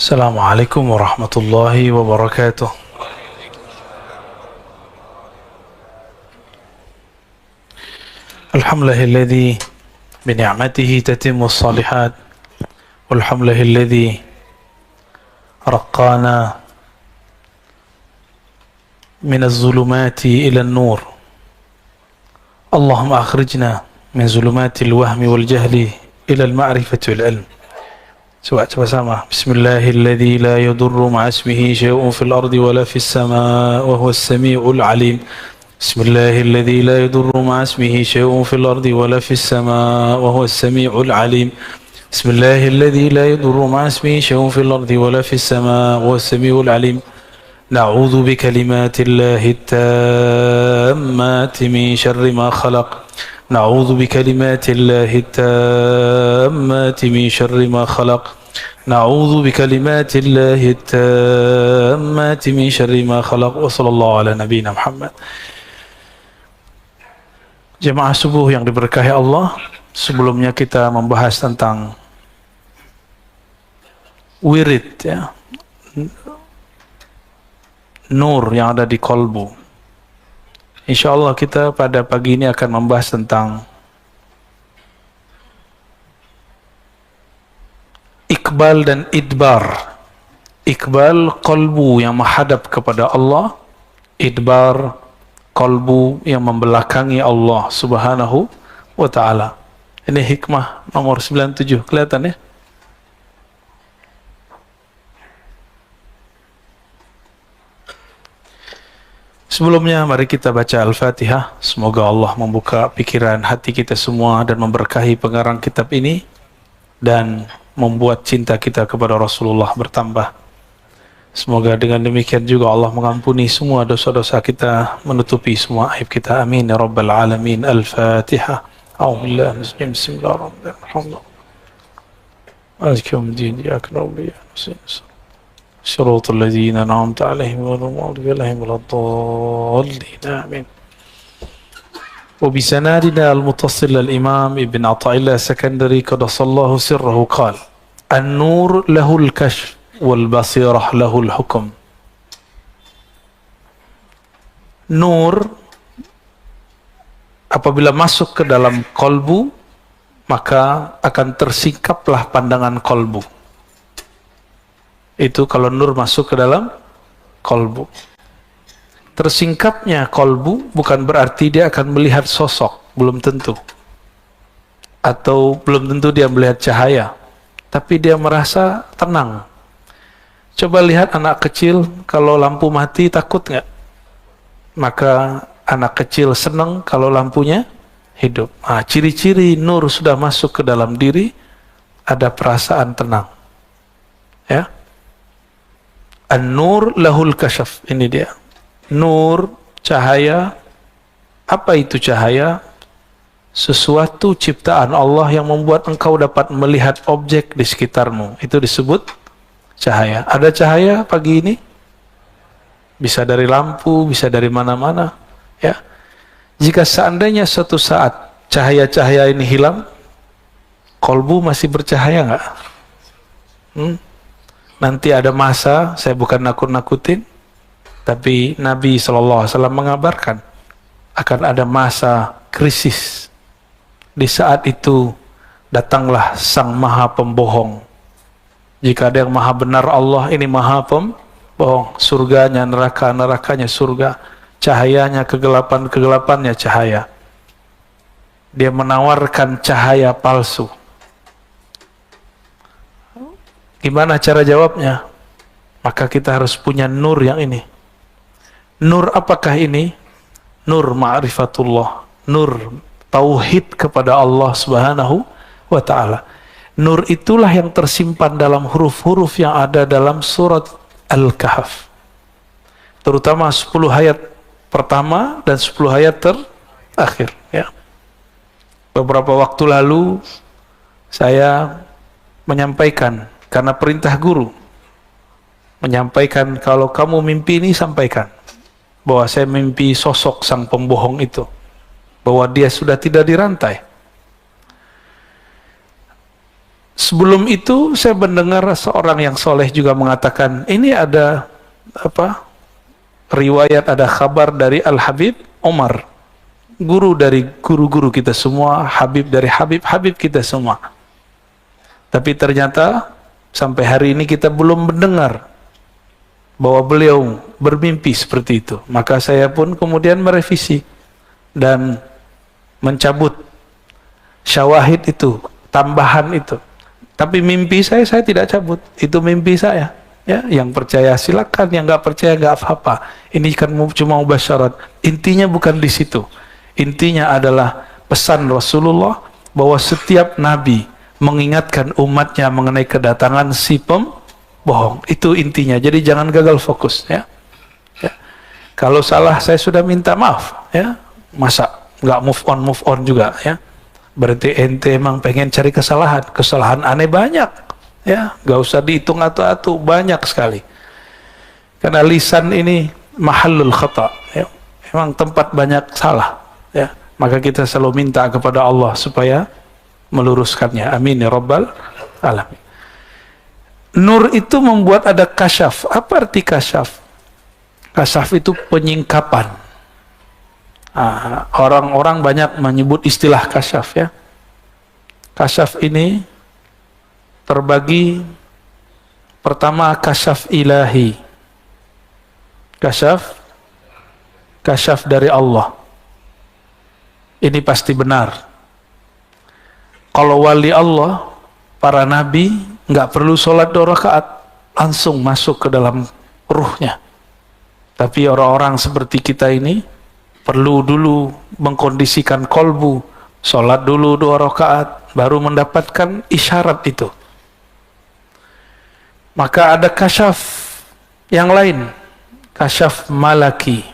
السلام عليكم ورحمة الله وبركاته. الحمد لله الذي بنعمته تتم الصالحات، والحمد لله الذي رقانا من الظلمات إلى النور. اللهم أخرجنا من ظلمات الوهم والجهل إلى المعرفة والعلم. Coba sama. Bismillahilladzi la yadurru ma'a ismihi syai'un fil ardi wala fis samaa'i wa huwas samii'ul 'aliim. Bismillahilladzi la yadurru ma'a ismihi syai'un fil ardi wala fis samaa'i wa huwas samii'ul 'aliim. Bismillahilladzi la yadurru ma'a ismihi syai'un fil ardi wala fis samaa'i wa huwas samii'ul 'aliim. Na'udzu bikalimatillahi tammati min syarri ma khalaq. نعوذ بكلمات الله التامات من شر ما خلق. نعوذ بكلمات الله التامات من شر ما خلق. وصلى الله على نبينا محمد. Jemaah subuh yang diberkahi Allah, sebelumnya kita membahas tentang wirid, ya, nur yang ada di kolbu. InsyaAllah kita pada pagi ini akan membahas tentang Iqbal dan Idbar. Iqbal, kolbu yang menghadap kepada Allah. Idbar, kolbu yang membelakangi Allah subhanahu wa ta'ala. Ini hikmah nomor 97, kelihatan ya? Sebelumnya mari kita baca Al-Fatihah. Semoga Allah membuka pikiran hati kita semua dan memberkahi pengarang kitab ini dan membuat cinta kita kepada Rasulullah bertambah. Semoga dengan demikian juga Allah mengampuni semua dosa-dosa kita, menutupi semua aib kita. Amin ya rabbal alamin. Al-Fatihah. A'udzubillahi Bismillahirrahmanirrahim. Maliki yaumiddin. Iyyaka na'budu wa iyyaka nasta'in. صراط الذين أنعمت عليهم غير المغضوب عليهم ولا الضالين آمين. وبسنادنا المتصل الإمام ابن عطاء الله السكندري قدس الله سره قال: النور له الكشف والبصيرة له الحكم. Nur apabila masuk ke dalam kolbu, maka akan tersingkaplah pandangan kolbu. Itu kalau nur masuk ke dalam kolbu. Tersingkapnya kolbu bukan berarti dia akan melihat sosok, belum tentu. Atau belum tentu dia melihat cahaya, tapi dia merasa tenang. Coba lihat anak kecil, kalau lampu mati takut nggak? Maka anak kecil senang kalau lampunya hidup. Nah, ciri-ciri nur sudah masuk ke dalam diri, ada perasaan tenang. Ya. An-nur lahul kasyaf. Ini dia. Nur, cahaya. Apa itu cahaya? Sesuatu ciptaan Allah yang membuat engkau dapat melihat objek di sekitarmu. Itu disebut cahaya. Ada cahaya pagi ini? Bisa dari lampu, bisa dari mana-mana. Ya. Jika seandainya suatu saat cahaya-cahaya ini hilang, kolbu masih bercahaya nggak? Nanti ada masa, saya bukan nakut-nakutin, tapi Nabi SAW mengabarkan akan ada masa krisis. Di saat itu datanglah sang maha pembohong. Jika ada yang maha benar Allah, ini maha pembohong. Surganya neraka, nerakanya surga. Cahayanya kegelapan, kegelapannya cahaya. Dia menawarkan cahaya palsu. Gimana cara jawabnya? Maka kita harus punya nur yang ini. Nur apakah ini? Nur ma'rifatullah. Nur tauhid kepada Allah subhanahu wa ta'ala. Nur itulah yang tersimpan dalam huruf-huruf yang ada dalam surat Al-Kahf. Terutama 10 ayat pertama dan 10 ayat terakhir. Ya. Beberapa waktu lalu saya menyampaikan, karena perintah guru, menyampaikan kalau kamu mimpi ini sampaikan bahwa saya mimpi sosok sang pembohong itu, bahwa dia sudah tidak dirantai. Sebelum itu saya mendengar seorang yang soleh juga mengatakan, ini ada riwayat, ada kabar dari Al-Habib Umar, guru dari guru-guru kita semua, Habib dari Habib kita semua. Tapi ternyata sampai hari ini kita belum mendengar bahwa beliau bermimpi seperti itu. Maka saya pun kemudian merevisi dan mencabut syawahid itu, tambahan itu. Tapi mimpi saya tidak cabut. Itu mimpi saya. Ya, yang percaya silakan, yang nggak percaya nggak apa-apa. Ini kan cuma mubasyarat. Intinya bukan di situ. Intinya adalah pesan Rasulullah bahwa setiap nabi mengingatkan umatnya mengenai kedatangan si pembohong. Itu intinya. Jadi jangan gagal fokus. Ya. Ya. Kalau salah saya sudah minta maaf. Ya. Masa nggak move on juga. Ya. Berarti ente emang pengen cari kesalahan aneh banyak, ya, gak usah dihitung atau banyak sekali. Karena lisan ini mahallul khata, ya, emang tempat banyak salah, ya. Maka kita selalu minta kepada Allah supaya meluruskannya. Amin ya rabbal alamin. Nur itu membuat ada kasyaf. Apa arti kasyaf? Kasyaf itu penyingkapan. Orang-orang banyak menyebut istilah kasyaf, ya. Kasyaf ini terbagi, pertama kasyaf ilahi, kasyaf dari Allah. Ini pasti benar. Kalau wali Allah, para nabi nggak perlu sholat 2 rakaat, langsung masuk ke dalam ruhnya. Tapi orang-orang seperti kita ini perlu dulu mengkondisikan kolbu, sholat dulu 2 rakaat, baru mendapatkan isyarat itu. Maka ada kasyaf yang lain, kasyaf malaki,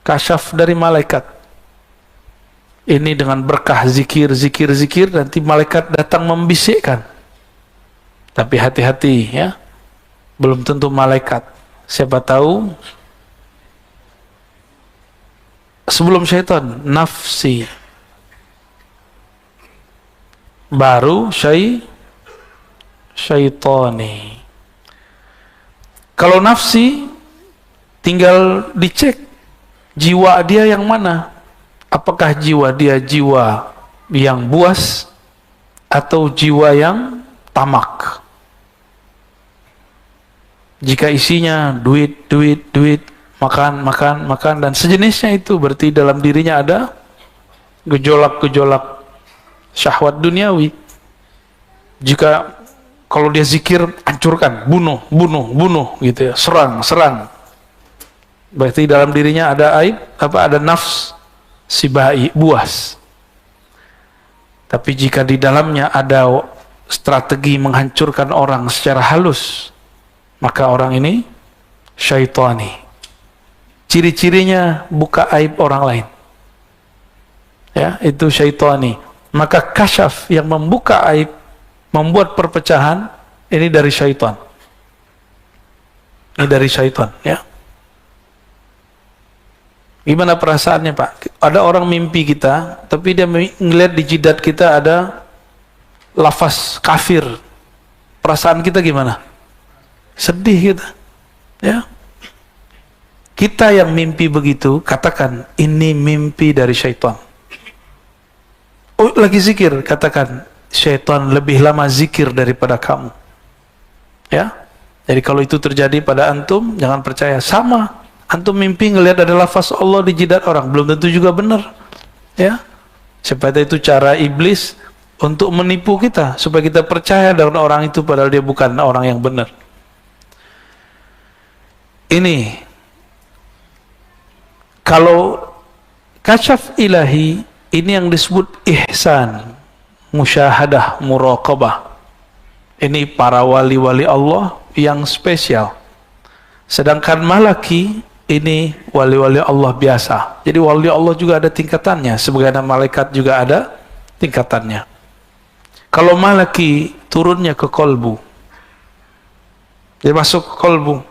kasyaf dari malaikat. Ini dengan berkah zikir, nanti malaikat datang membisikkan. Tapi hati-hati, ya, belum tentu malaikat. Siapa tahu sebelum syaitan, nafsi, baru syaitani. Kalau nafsi, tinggal dicek jiwa dia yang mana. Apakah jiwa dia jiwa yang buas atau jiwa yang tamak? Jika isinya duit, makan dan sejenisnya, itu berarti dalam dirinya ada gejolak syahwat duniawi. Jika kalau dia zikir, hancurkan, bunuh gitu ya, serang. Berarti dalam dirinya ada aib, ada nafs sibai, buas. Tapi jika di dalamnya ada strategi menghancurkan orang secara halus, maka orang ini syaitani. Ciri-cirinya buka aib orang lain, ya, itu syaitani. Maka kasyaf yang membuka aib, membuat perpecahan, ini dari syaitan. Ini dari syaitan, ya. Gimana perasaannya, Pak? Ada orang mimpi kita, tapi dia ngeliat di jidat kita ada lafaz kafir. Perasaan kita gimana? Sedih kita, ya. Kita yang mimpi begitu, katakan, ini mimpi dari syaitan. Oh, lagi zikir, katakan, syaitan lebih lama zikir daripada kamu. Ya, jadi kalau itu terjadi pada antum, jangan percaya. Sama, antum mimpi ngelihat ada lafaz Allah di jidat orang, belum tentu juga benar. Ya, seperti itu cara iblis untuk menipu kita, supaya kita percaya dengan orang itu, padahal dia bukan orang yang benar. Ini kalau kasyaf ilahi, ini yang disebut ihsan, musyahadah, muraqabah. Ini para wali-wali Allah yang spesial. Sedangkan malaki, ini wali-wali Allah biasa. Jadi wali Allah juga ada tingkatannya, sebagaimana malaikat juga ada tingkatannya. Kalau malaki turunnya ke kolbu, dia masuk ke kolbu.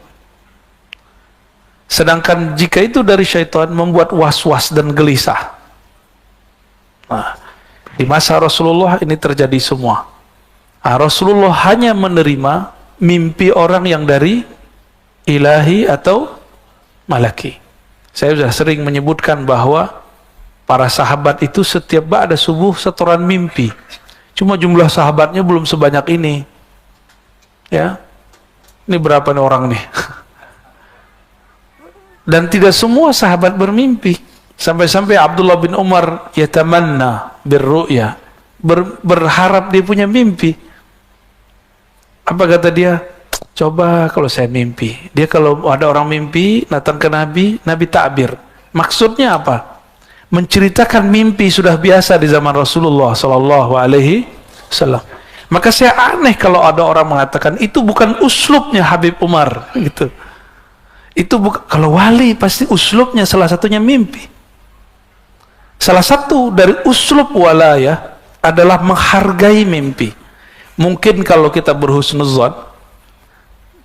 Sedangkan jika itu dari syaitan, membuat was-was dan gelisah. Nah, Di masa Rasulullah ini terjadi semua. Rasulullah hanya menerima mimpi orang yang dari ilahi atau malaki. Saya sudah sering menyebutkan bahwa para sahabat itu setiap ba'da subuh setoran mimpi. Cuma jumlah sahabatnya belum sebanyak ini. Ya. Ini berapa nih orang nih? Dan tidak semua sahabat bermimpi. Sampai-sampai Abdullah bin Umar yatamanna birru'ya, berharap dia punya mimpi. Apa kata dia? Coba kalau saya mimpi. Dia kalau ada orang mimpi datang ke Nabi, Nabi takbir. Maksudnya apa? Menceritakan mimpi sudah biasa di zaman Rasulullah sallallahu alaihi wasallam. Maka saya aneh kalau ada orang mengatakan itu bukan uslubnya Habib Umar gitu. Itu bukan, kalau wali pasti uslubnya salah satunya mimpi. Salah satu dari uslub walayah adalah menghargai mimpi. Mungkin kalau kita berhusnuzan,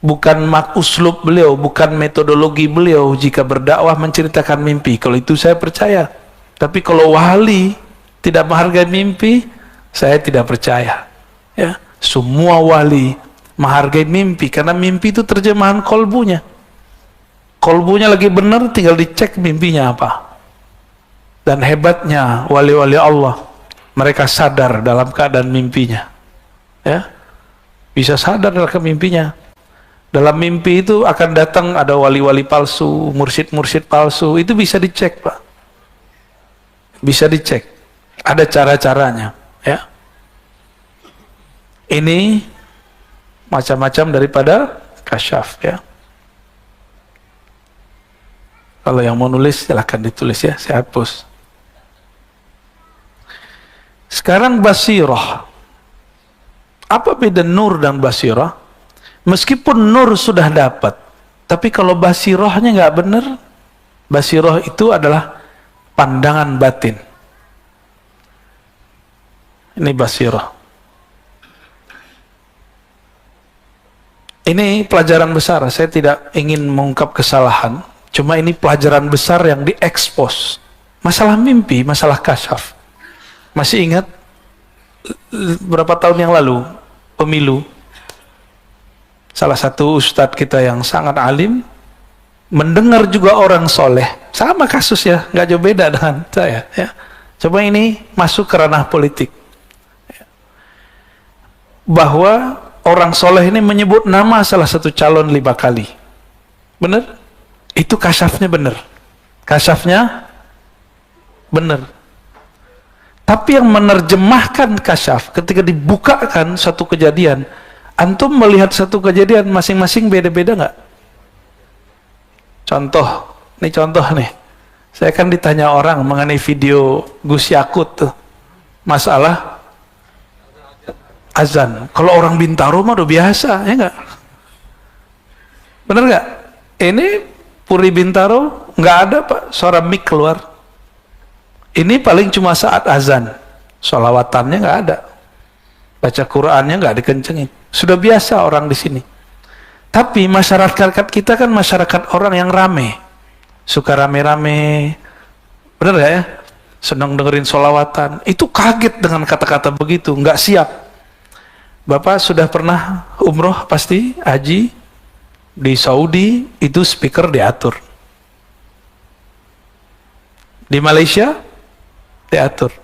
bukan uslub beliau, bukan metodologi beliau jika berdakwah menceritakan mimpi. Kalau itu saya percaya. Tapi kalau wali tidak menghargai mimpi, saya tidak percaya. Ya, semua wali menghargai mimpi karena mimpi itu terjemahan kolbunya. Kolbunya lagi benar, tinggal dicek mimpinya apa. Dan hebatnya wali-wali Allah, mereka sadar dalam keadaan mimpinya. Ya, bisa sadar dalam mimpinya. Dalam mimpi itu akan datang ada wali-wali palsu, mursyid-mursyid palsu, itu bisa dicek, Pak. Bisa dicek. Ada cara-caranya, ya. Ini macam-macam daripada kasyaf, ya. Kalau yang mau nulis silahkan ditulis ya, saya hapus. Sekarang basirah. Apa beda nur dan basirah? Meskipun nur sudah dapat, tapi kalau basirahnya nggak benar, basirah itu adalah pandangan batin. Ini basirah. Ini pelajaran besar, saya tidak ingin mengungkap kesalahan, cuma ini pelajaran besar yang diekspos. Masalah mimpi, masalah kasyaf. Masih ingat berapa tahun yang lalu pemilu, salah satu ustadz kita yang sangat alim mendengar juga orang soleh, sama kasus ya, nggak jauh beda dengan saya ya. Coba ini masuk ke ranah politik, bahwa orang soleh ini menyebut nama salah satu calon 5 kali. Benar? Itu kasyafnya benar. Kasyafnya benar. Tapi yang menerjemahkan kasyaf ketika dibukakan satu kejadian, antum melihat satu kejadian masing-masing beda-beda nggak? Contoh, ini contoh nih. Saya kan ditanya orang mengenai video Gus Yakut tuh, masalah azan. Kalau orang Bintaro mah udah biasa, ya nggak? Bener nggak? Ini Puri Bintaro nggak ada Pak suara mic keluar. Ini paling cuma saat azan, sholawatannya nggak ada, baca Qurannya nggak dikencengin. Sudah biasa orang di sini. Tapi masyarakat kita kan masyarakat orang yang rame, suka rame-rame, bener gak ya? Senang dengerin sholawatan. Itu kaget dengan kata-kata begitu, nggak siap. Bapak sudah pernah umroh pasti, haji di Saudi, itu speaker diatur. Di Malaysia diatur.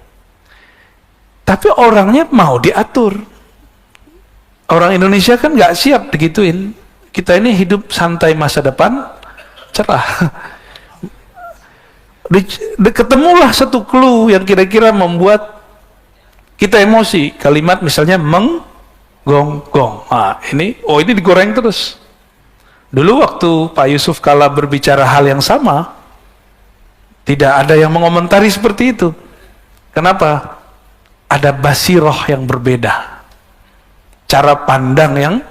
Tapi orangnya mau diatur. Orang Indonesia kan nggak siap digituin. Kita ini hidup santai masa depan, cerah. Ketemulah satu clue yang kira-kira membuat kita emosi. Kalimat misalnya menggonggong. Nah, ini digoreng terus. Dulu waktu Pak Yusuf Kala berbicara hal yang sama, tidak ada yang mengomentari seperti itu. Kenapa? Ada basiroh yang berbeda. Cara pandang yang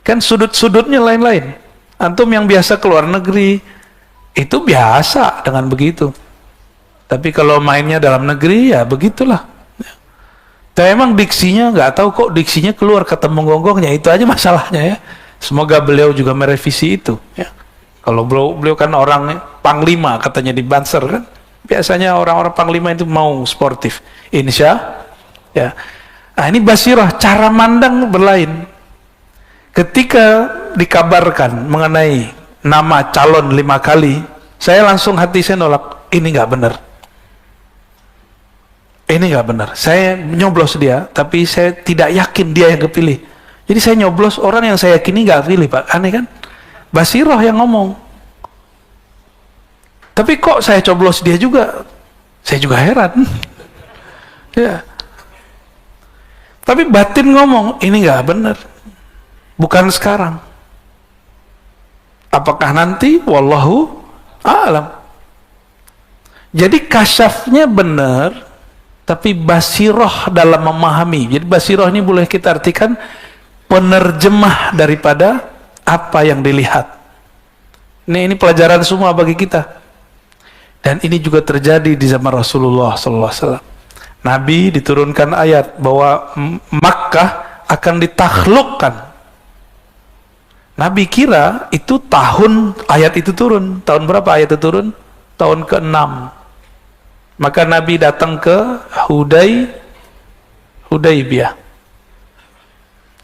kan sudut-sudutnya lain-lain. Antum yang biasa keluar negeri itu biasa dengan begitu. Tapi kalau mainnya dalam negeri ya begitulah. Tapi emang diksinya nggak tahu kok diksinya keluar kata menggonggongnya, itu aja masalahnya ya. Semoga beliau juga merevisi itu. Ya. Kalau beliau kan orang panglima katanya di Banser kan. Biasanya orang-orang panglima itu mau sportif. Insya, ya. Nah, ini basirah, cara mandang berlain. Ketika dikabarkan mengenai nama calon 5 kali, saya langsung hati saya nolak. Ini nggak benar. Ini nggak benar. Saya nyoblos dia, tapi saya tidak yakin dia yang kepilih. Jadi saya nyoblos orang yang saya yakini nggak pilih, Pak. Aneh kan? Basirah yang ngomong. Tapi kok saya coblos dia juga? Saya juga heran. Ya. Tapi batin ngomong, ini nggak benar. Bukan sekarang. Apakah nanti? Wallahu a'lam. Jadi kasyafnya benar, tapi basirah dalam memahami. Jadi basirah ini boleh kita artikan penerjemah daripada apa yang dilihat. Ini pelajaran semua bagi kita. Dan ini juga terjadi di zaman Rasulullah SAW. Nabi diturunkan ayat bahwa Makkah akan ditaklukkan. Nabi kira itu tahun ayat itu turun. Tahun berapa ayat itu turun? Tahun ke-6. Maka Nabi datang ke Hudaybiyah.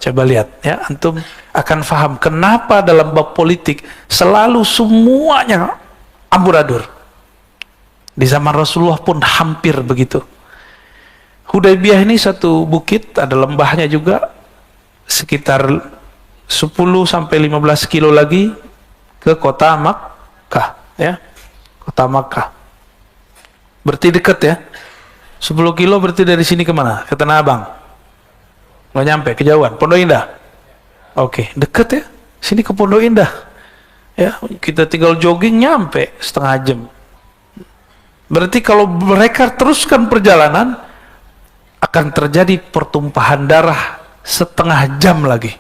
Coba lihat ya, antum akan faham kenapa dalam bab politik selalu semuanya amburadul. Di zaman Rasulullah pun hampir begitu. Hudaybiyah ini satu bukit, ada lembahnya juga, sekitar 10 sampai 15 kilo lagi ke kota Makkah, ya. Kota Makkah. Berarti dekat ya. 10 kilo berarti dari sini kemana? Ke Tanah Abang. Nggak nyampe, kejauhan. Pondok Indah. Oke, dekat ya. Sini ke Pondok Indah. Ya, kita tinggal jogging nyampe setengah jam. Berarti kalau mereka teruskan perjalanan, akan terjadi pertumpahan darah setengah jam lagi.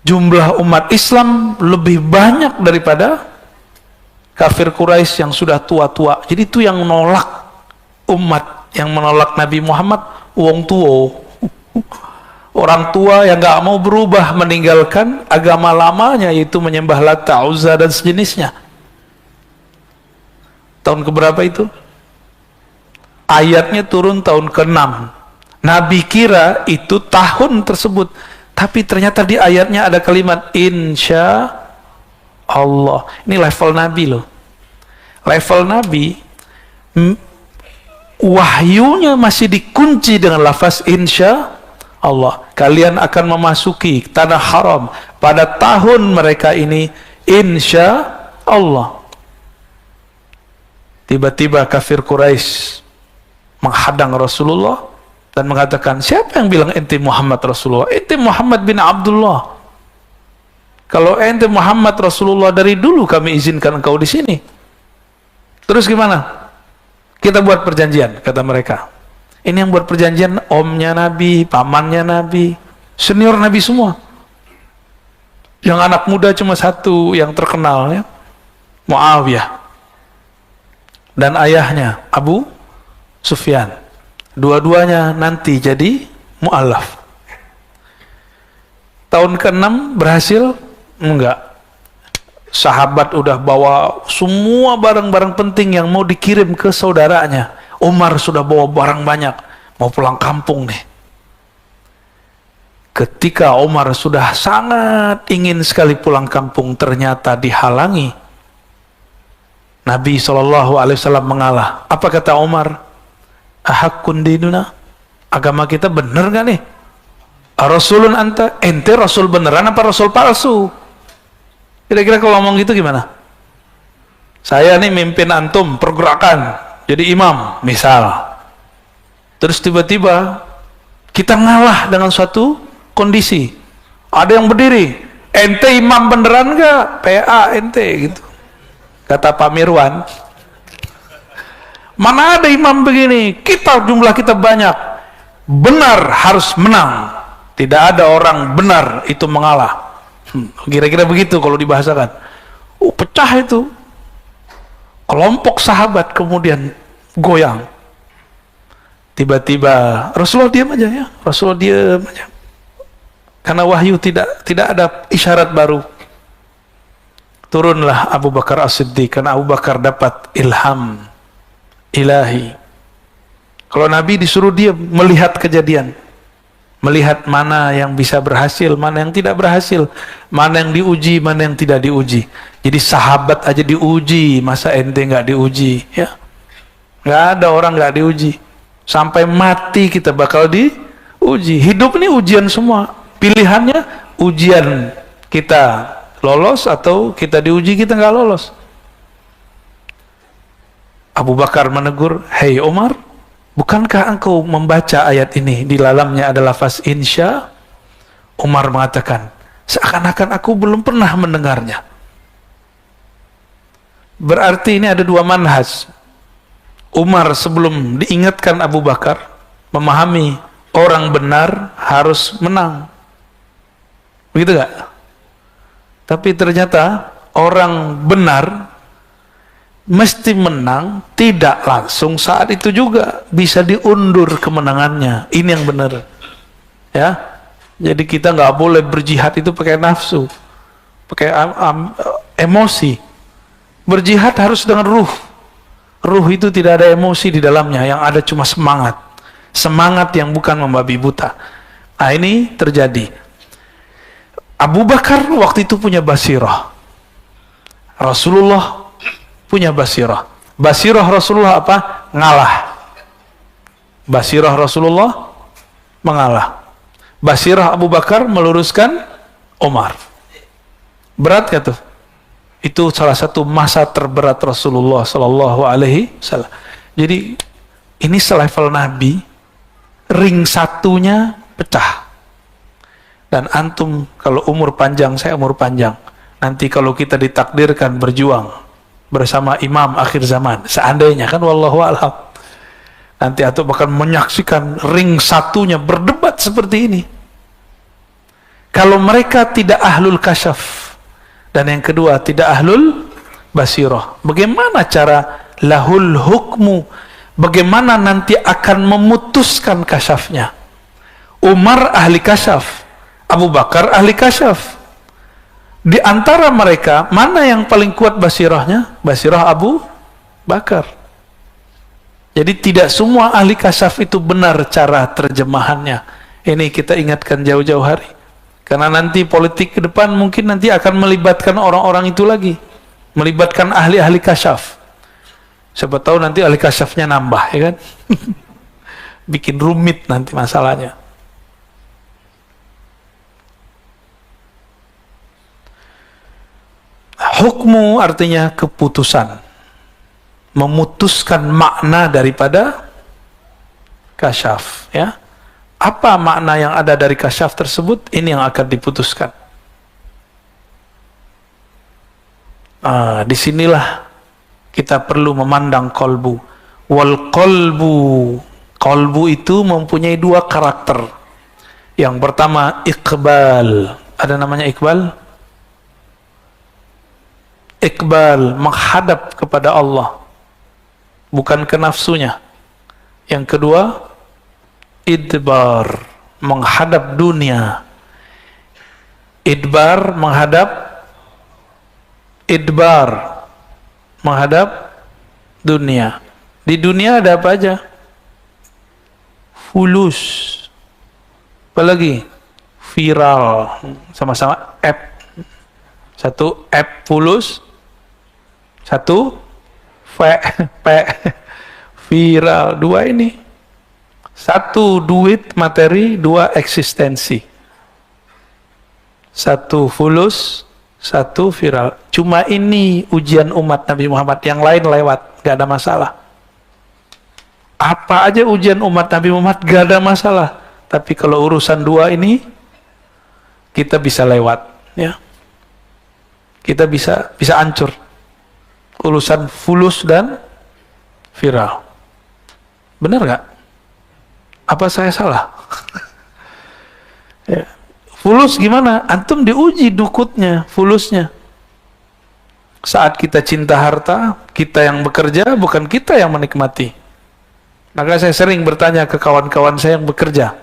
Jumlah umat Islam lebih banyak daripada kafir Quraisy yang sudah tua-tua. Jadi itu yang menolak umat, yang menolak Nabi Muhammad, wong tua. Orang tua yang gak mau berubah, meninggalkan agama lamanya, yaitu menyembah Lata, Uzza dan sejenisnya. Tahun keberapa itu? Ayatnya turun tahun ke-6. Nabi kira itu tahun tersebut, tapi ternyata di ayatnya ada kalimat insya Allah. Ini level Nabi loh. Level Nabi, wahyunya masih dikunci dengan lafaz insya Allah. Kalian akan memasuki tanah haram pada tahun mereka ini insya Allah. Tiba-tiba kafir Quraisy menghadang Rasulullah dan mengatakan, siapa yang bilang ente Muhammad Rasulullah? Ente Muhammad bin Abdullah. Kalau ente Muhammad Rasulullah, dari dulu kami izinkan engkau di sini. Terus gimana? Kita buat perjanjian, kata mereka. Ini yang buat perjanjian omnya Nabi, pamannya Nabi, senior Nabi semua. Yang anak muda cuma satu yang terkenal, ya, Muawiyah. Dan ayahnya Abu Sufyan. Dua-duanya nanti jadi mu'alaf. Tahun ke-6 berhasil? Enggak. Sahabat udah bawa semua barang-barang penting yang mau dikirim ke saudaranya. Umar sudah bawa barang banyak, mau pulang kampung nih. Ketika Umar sudah sangat ingin sekali pulang kampung, ternyata dihalangi. Nabi SAW mengalah. Apa kata Umar? Ahakun dinuna? Agama kita bener gak nih? Rasulun anta? Ente Rasul beneran apa Rasul palsu? Kira-kira kalau ngomong gitu gimana? Saya nih mimpin antum pergerakan, jadi imam misal. Terus tiba-tiba kita ngalah dengan suatu kondisi. Ada yang berdiri, ente imam beneran gak? PA ente gitu. Kata Pak Mirwan, mana ada imam begini? Jumlah kita banyak. Benar harus menang. Tidak ada orang benar itu mengalah. Kira-kira begitu kalau dibahasakan. Pecah itu. Kelompok sahabat kemudian goyang. Tiba-tiba Rasulullah diam aja ya. Rasulullah diam aja. Karena wahyu tidak ada isyarat baru. turunlah Abu Bakar As-Siddiq, karena Abu Bakar dapat ilham ilahi. Kalau Nabi disuruh dia melihat kejadian, melihat mana yang bisa berhasil, mana yang tidak berhasil, mana yang diuji, mana yang tidak diuji. Jadi sahabat aja diuji, masa ente nggak diuji? Ya, nggak ada orang nggak diuji. Sampai mati kita bakal diuji. Hidup ini ujian semua. Pilihannya ujian, kita lolos atau kita diuji kita nggak lolos. Abu Bakar menegur, hei Umar, bukankah engkau membaca ayat ini? Di dalamnya ada lafaz insya. Umar mengatakan, seakan-akan aku belum pernah mendengarnya. Berarti ini ada dua manhaj. Umar sebelum diingatkan Abu Bakar memahami orang benar harus menang. Begitu gak? Tapi ternyata orang benar mesti menang tidak langsung saat itu juga, bisa diundur kemenangannya. Ini yang benar. Ya. Jadi kita nggak boleh berjihad itu pakai nafsu, pakai emosi. Berjihad harus dengan ruh. Ruh itu tidak ada emosi di dalamnya, yang ada cuma semangat. Semangat yang bukan membabi buta. Nah, ini terjadi. Abu Bakar waktu itu punya basirah. Rasulullah punya basirah. Basirah Rasulullah apa? Ngalah. Basirah Rasulullah mengalah. Basirah Abu Bakar meluruskan Umar. Berat gak tuh? Itu salah satu masa terberat Rasulullah Sallallahu Alaihi Wasallam. Jadi ini selevel Nabi, ring satunya pecah. Dan antum kalau umur panjang, saya umur panjang. Nanti kalau kita ditakdirkan berjuang bersama imam akhir zaman, seandainya kan, wallahu a'lam, nanti antum akan menyaksikan ring satunya berdebat seperti ini. Kalau mereka tidak ahlul kasyaf, dan yang kedua tidak ahlul basirah, bagaimana cara lahul hukmu, bagaimana nanti akan memutuskan kasyafnya? Umar ahli kasyaf, Abu Bakar ahli kasyaf. Di antara mereka mana yang paling kuat basirahnya? Basirah Abu Bakar. Jadi tidak semua ahli kasyaf itu benar cara terjemahannya. Ini kita ingatkan jauh-jauh hari. Karena nanti politik ke depan mungkin nanti akan melibatkan orang-orang itu lagi. Melibatkan ahli-ahli kasyaf. Siapa tahu nanti ahli kasyafnya nambah, ya kan? Bikin rumit nanti masalahnya. Hukmu artinya keputusan. Memutuskan makna daripada kasyaf, ya. Apa makna yang ada dari kasyaf tersebut? Ini yang akan diputuskan. Disinilah kita perlu memandang kolbu. Wal kolbu, kolbu itu mempunyai dua karakter. Yang pertama iqbal. Ada namanya iqbal? Iqbal, menghadap kepada Allah, bukan ke nafsunya. Yang kedua idbar, menghadap dunia. Idbar menghadap dunia. Di dunia ada apa aja? Fulus, apalagi viral, sama-sama app. Satu app fulus, satu viral. Dua ini, satu duit materi, dua eksistensi. Satu fulus, satu viral. Cuma ini ujian umat Nabi Muhammad, yang lain lewat, gak ada masalah. Apa aja ujian umat Nabi Muhammad gak ada masalah. Tapi kalau urusan dua ini kita bisa lewat, ya. Kita bisa hancur. Urusan fulus dan viral. Benar gak? Apa saya salah? Ya. Fulus gimana? Antum diuji dukutnya, fulusnya. Saat kita cinta harta, kita yang bekerja, bukan kita yang menikmati. Maka saya sering bertanya ke kawan-kawan saya yang bekerja,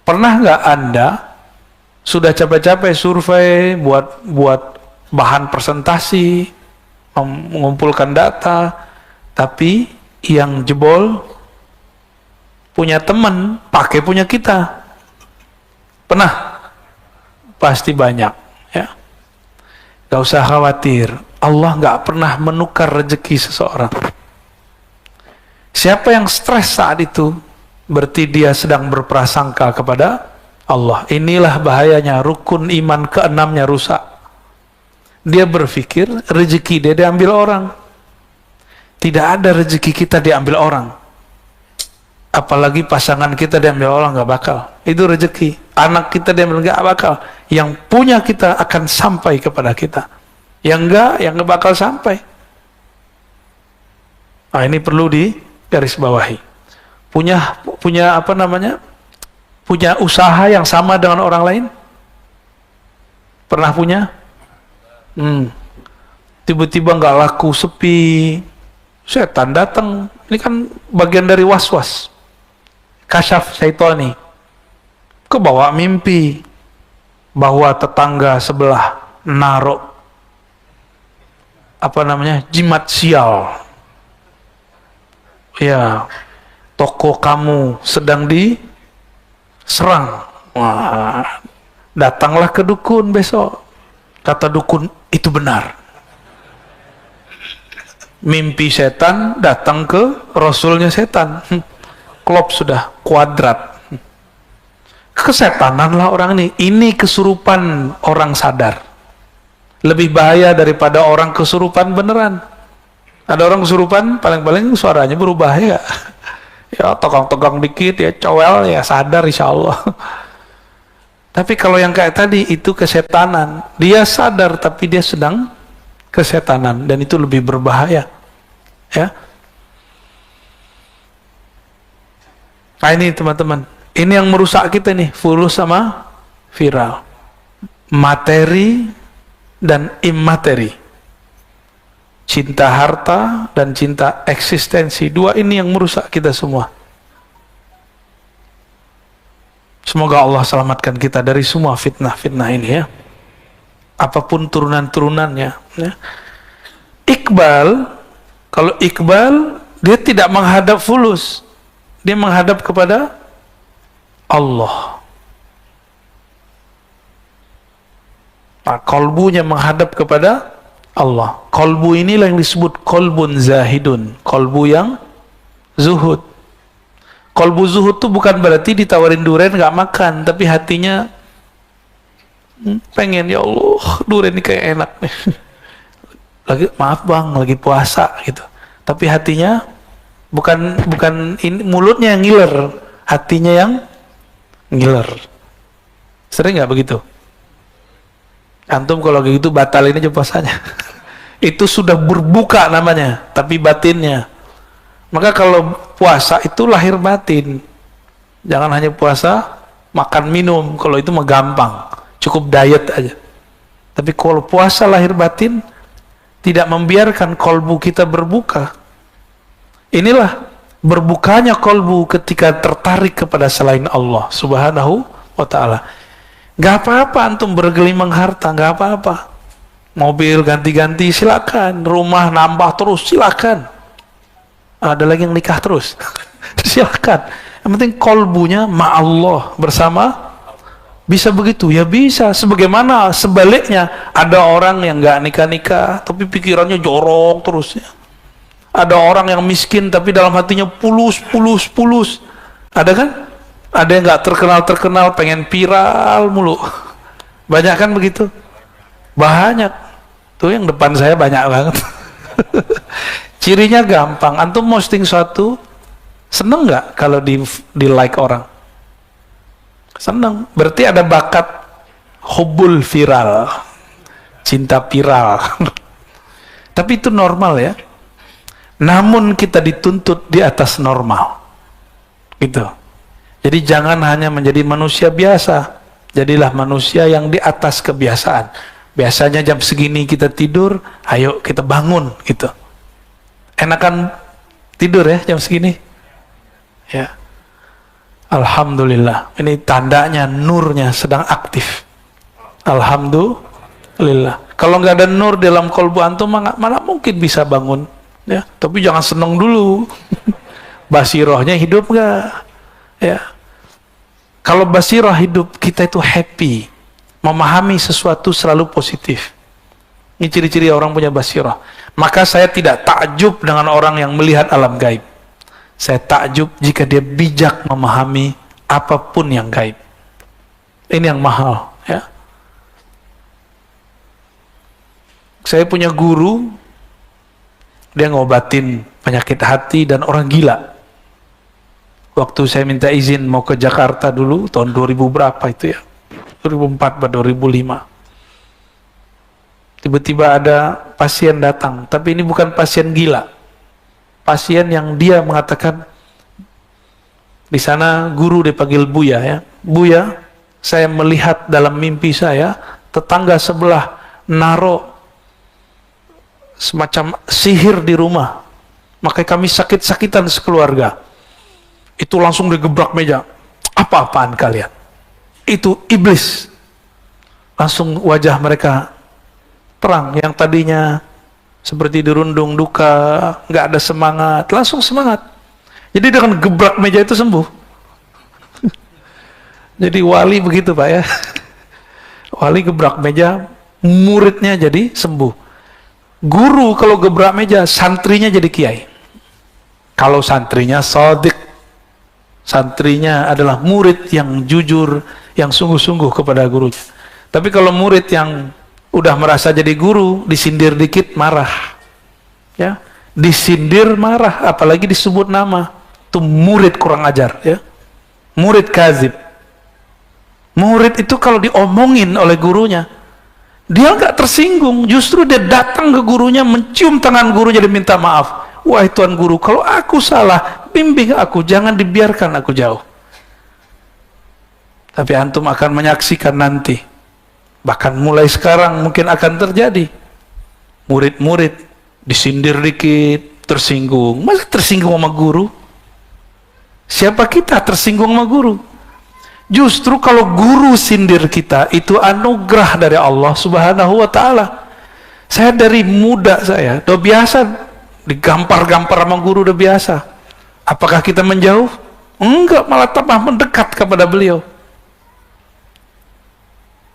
pernah nggak Anda sudah capek-capek survei, buat bahan presentasi, mengumpulkan data, tapi yang jebol punya teman, pakai punya kita. Pernah? Pasti banyak, ya. Gak usah khawatir, Allah gak pernah menukar rezeki seseorang. Siapa yang stres saat itu, berarti dia sedang berprasangka kepada Allah. Inilah bahayanya, rukun iman keenamnya rusak. Dia berpikir rezeki dia diambil orang. Tidak ada rezeki kita diambil orang. Apalagi pasangan kita diambil orang, gak bakal. Itu rezeki. Anak kita diambil, gak bakal. Yang punya kita akan sampai kepada kita. Yang gak bakal sampai. Nah, ini perlu digarisbawahi. Punya apa namanya? Punya usaha yang sama dengan orang lain? Pernah punya? Tiba-tiba gak laku, sepi, setan datang. Ini kan bagian dari was-was. Kasyaf syaitani. Kebawa mimpi bahwa tetangga sebelah naruh apa namanya, jimat sial. Ya, toko kamu sedang diserang. Wah, datanglah ke dukun besok. Kata dukun, itu benar. Mimpi setan datang ke rasulnya setan. Klop sudah, kuadrat. Kesetanan lah orang ini. Ini kesurupan orang sadar. Lebih bahaya daripada orang kesurupan beneran. Ada orang kesurupan, paling-paling suaranya berubah ya. Ya, tegang-tegang dikit ya, cowel ya, sadar insya Allah. Tapi kalau yang kayak tadi, itu kesetanan. Dia sadar, tapi dia sedang kesetanan. Dan itu lebih berbahaya. Ya. Nah ini teman-teman. Ini yang merusak kita nih, fulus sama viral. Materi dan imateri. Cinta harta dan cinta eksistensi. Dua ini yang merusak kita semua. Semoga Allah selamatkan kita dari semua fitnah-fitnah ini ya. Apapun turunan-turunannya. Ya. Iqbal, kalau Iqbal, dia tidak menghadap fulus. Dia menghadap kepada Allah. Nah, kolbunya menghadap kepada Allah. Kolbu inilah yang disebut kolbun zahidun. Kolbu yang zuhud. Kolbu zuhud itu bukan berarti ditawarin durian nggak makan, tapi hatinya pengen, ya Allah, durian ini kayak enak nih. Lagi maaf bang, lagi puasa gitu. Tapi hatinya bukan ini, mulutnya yang ngiler, hatinya yang ngiler. Sering nggak begitu? Antum kalau gitu batalin aja puasanya. Itu sudah berbuka namanya, tapi batinnya. Maka kalau puasa itu lahir batin. Jangan hanya puasa makan minum, kalau itu mah gampang, cukup diet aja. Tapi kalau puasa lahir batin, tidak membiarkan kolbu kita berbuka. Inilah berbukanya kolbu ketika tertarik kepada selain Allah subhanahu wa ta'ala. Gak apa-apa antum bergelimang harta, gak apa-apa. Mobil ganti-ganti silakan, rumah nambah terus silakan. Ada lagi yang nikah terus, silakan. Yang penting kolbunya ma'allah, bersama. Bisa begitu? Ya bisa. Sebagaimana sebaliknya, ada orang yang gak nikah-nikah tapi pikirannya jorok terus ya. Ada orang yang miskin tapi dalam hatinya pulus. Ada kan? Ada yang gak terkenal pengen viral mulu. Banyak kan begitu? Banyak. Tuh yang depan saya banyak banget. Cirinya gampang. Antum posting suatu, seneng gak kalau di like orang? Seneng. Berarti ada bakat hubbul viral. Cinta viral. Tapi itu normal ya. Namun kita dituntut di atas normal. Gitu. Jadi jangan hanya menjadi manusia biasa. Jadilah manusia yang di atas kebiasaan. Biasanya jam segini kita tidur, ayo kita bangun gitu. Enakan tidur ya jam segini? Ya. Alhamdulillah. Ini tandanya nurnya sedang aktif. Alhamdulillah. Kalau nggak ada nur dalam kolbu antum, mana mungkin bisa bangun. Ya, tapi jangan seneng dulu. Basirohnya hidup nggak? Ya. Kalau basiroh hidup, kita itu happy, memahami sesuatu selalu positif. Ini ciri-ciri orang punya basiroh. Maka saya tidak takjub dengan orang yang melihat alam gaib. Saya takjub jika dia bijak memahami apapun yang gaib. Ini yang mahal, ya. Saya punya guru, dia ngobatin penyakit hati dan orang gila. Waktu saya minta izin mau ke Jakarta dulu, tahun 2000 berapa itu ya? 2004 atau 2005. Tiba-tiba ada pasien datang, tapi ini bukan pasien gila. Pasien yang dia mengatakan, di sana guru dipanggil Buya, ya. Buya, saya melihat dalam mimpi saya, tetangga sebelah naruh semacam sihir di rumah. Maka kami sakit-sakitan sekeluarga. Itu langsung digebrak meja. Apa-apaan kalian? Itu iblis. Langsung wajah mereka terang. Yang tadinya seperti dirundung duka, nggak ada semangat, langsung semangat. Jadi dengan gebrak meja itu sembuh. Jadi wali begitu Pak ya. Wali gebrak meja, muridnya jadi sembuh. Guru kalau gebrak meja, santrinya jadi kiai. Kalau santrinya shadiq, santrinya adalah murid yang jujur, yang sungguh-sungguh kepada gurunya. Tapi kalau murid yang udah merasa jadi guru, disindir dikit marah, ya, disindir marah, apalagi disebut nama, itu murid kurang ajar, ya, murid kazib. Murid itu kalau diomongin oleh gurunya, dia nggak tersinggung, justru dia datang ke gurunya, mencium tangan gurunya, dia minta maaf. Wahai Tuan Guru, kalau aku salah, bimbing aku, jangan dibiarkan aku jauh. Tapi antum akan menyaksikan nanti, bahkan mulai sekarang mungkin akan terjadi, murid-murid disindir dikit, tersinggung. Masa tersinggung sama guru? Siapa kita tersinggung sama guru? Justru kalau guru sindir kita, itu anugerah dari Allah Subhanahu wa ta'ala. Saya dari muda saya, udah biasa digampar-gampar sama guru, udah biasa. Apakah kita menjauh? Enggak, malah tambah mendekat kepada beliau.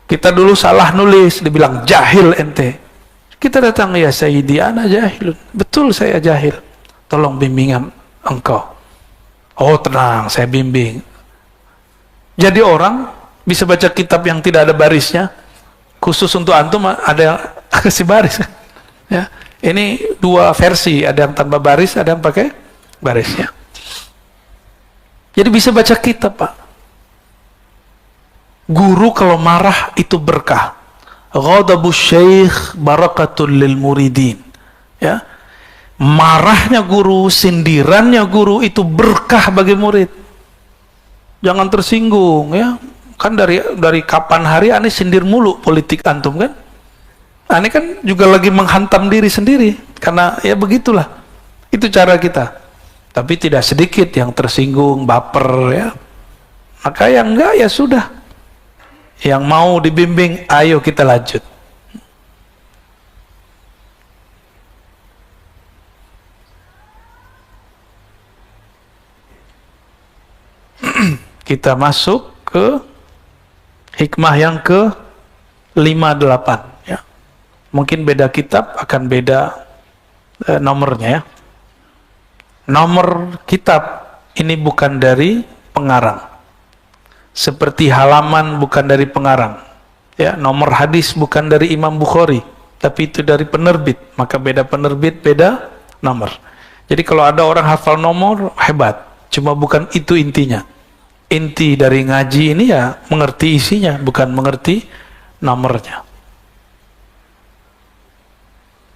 Kita dulu salah nulis, dibilang jahil ente. Kita datang, ya Sayyidi, ana jahilun. Betul saya jahil. Tolong bimbingan engkau. Oh tenang, saya bimbing. Jadi orang bisa baca kitab yang tidak ada barisnya, khusus untuk antum ada yang kasih baris. Ya, ini dua versi, ada yang tanpa baris, ada yang pakai barisnya. Jadi bisa baca kitab Pak. Guru kalau marah itu berkah. Ghadabu syekh barakatul lil muridin. Ya, marahnya guru, sindirannya guru itu berkah bagi murid. Jangan tersinggung, ya. Kan dari kapan hari aneh sindir mulu politik antum kan? Aneh kan juga lagi menghantam diri sendiri, karena ya begitulah. Itu cara kita. Tapi tidak sedikit yang tersinggung, baper, ya. Maka yang enggak ya sudah. Yang mau dibimbing, ayo kita lanjut. Kita masuk ke hikmah yang ke 58, ya. Mungkin beda kitab akan beda nomornya, ya. Nomor kitab ini bukan dari pengarang, seperti halaman bukan dari pengarang, ya. Nomor hadis bukan dari Imam Bukhari, tapi itu dari penerbit, maka beda penerbit, beda nomor. Jadi kalau ada orang hafal nomor, hebat, cuma bukan itu intinya. Inti dari ngaji ini ya mengerti isinya, bukan mengerti nomornya.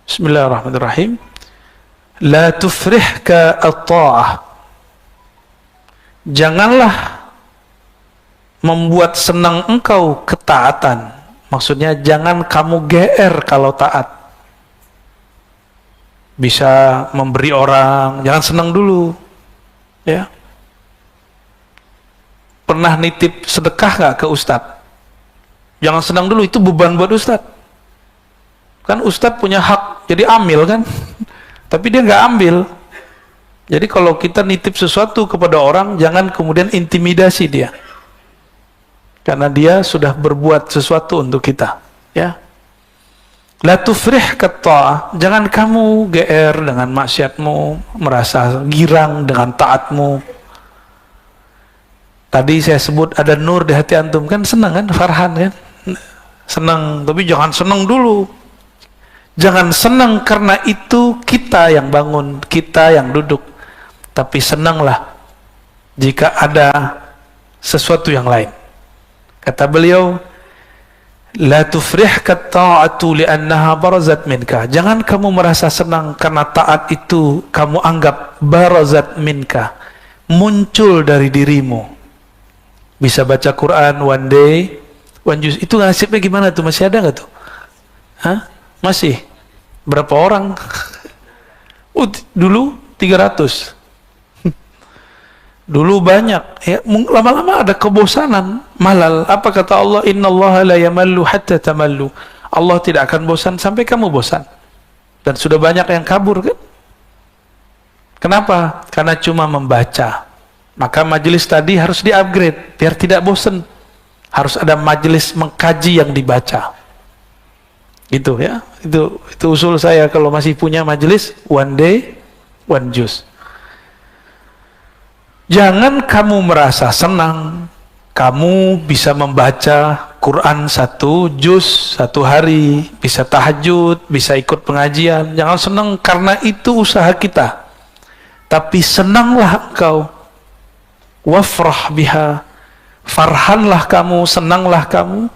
Bismillahirrahmanirrahim. La tufrihka at-ta'ah. Janganlah membuat senang engkau ketaatan. Maksudnya jangan kamu GR kalau taat. Bisa memberi orang, jangan senang dulu, ya. Pernah nitip sedekah gak ke ustadz? Jangan senang dulu, itu beban buat ustadz. Kan ustadz punya hak jadi amil kan, tapi dia nggak ambil. Jadi kalau kita nitip sesuatu kepada orang, jangan kemudian intimidasi dia, karena dia sudah berbuat sesuatu untuk kita, ya. La tufrih katta'ah, jangan kamu GR dengan maksiatmu, merasa girang dengan taatmu. Tadi saya sebut ada nur di hati antum, kan senang kan, Farhan kan, senang, tapi jangan senang dulu. Jangan senang karena itu kita yang bangun, kita yang duduk, tapi senanglah jika ada sesuatu yang lain. Kata beliau, la tufrihka ta'atu li'annaha barazat minka. Jangan kamu merasa senang karena taat itu kamu anggap barazat minka, muncul dari dirimu. Bisa baca Quran one day, one juz. Itu nasibnya gimana tuh? Masih ada nggak tuh? Hah? Masih? Berapa orang? Dulu 300. Dulu banyak, ya, lama-lama ada kebosanan, malal. Apa kata Allah? Innallaha la yamallu hatta tamallu. Allah tidak akan bosan sampai kamu bosan. Dan sudah banyak yang kabur kan? Kenapa? Karena cuma membaca. Maka majelis tadi harus di-upgrade biar tidak bosan. Harus ada majelis mengkaji yang dibaca. Gitu ya. Itu usul saya kalau masih punya majelis one day, one juz. Jangan kamu merasa senang kamu bisa membaca Quran 1 juz 1 hari, bisa tahajud, bisa ikut pengajian. Jangan senang karena itu usaha kita, tapi senanglah engkau, wafrah biha, farhanlah kamu, senanglah kamu,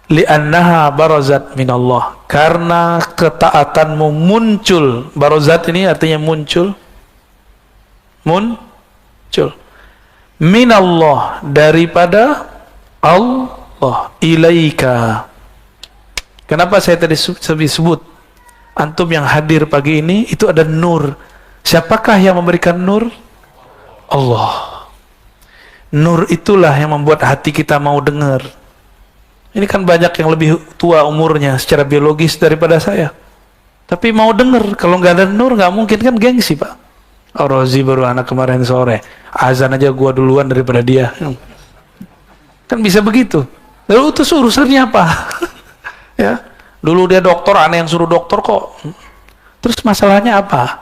li'annaha barazat minallah, karena ketaatanmu muncul. Barazat ini artinya muncul, minallah, daripada Allah, ilaika. Kenapa saya tadi sebut antum yang hadir pagi ini itu ada nur. Siapakah yang memberikan nur? Allah. Nur itulah yang membuat hati kita mau dengar. Ini kan banyak yang lebih tua umurnya secara biologis daripada saya, tapi mau dengar. Kalau nggak ada nur nggak mungkin kan, gengsi Pak. Rozi baru anak kemarin sore, azan aja gua duluan daripada dia. Kan bisa begitu. Lalu itu urusannya apa? Ya, dulu dia dokter, aneh yang suruh dokter kok. Terus masalahnya apa?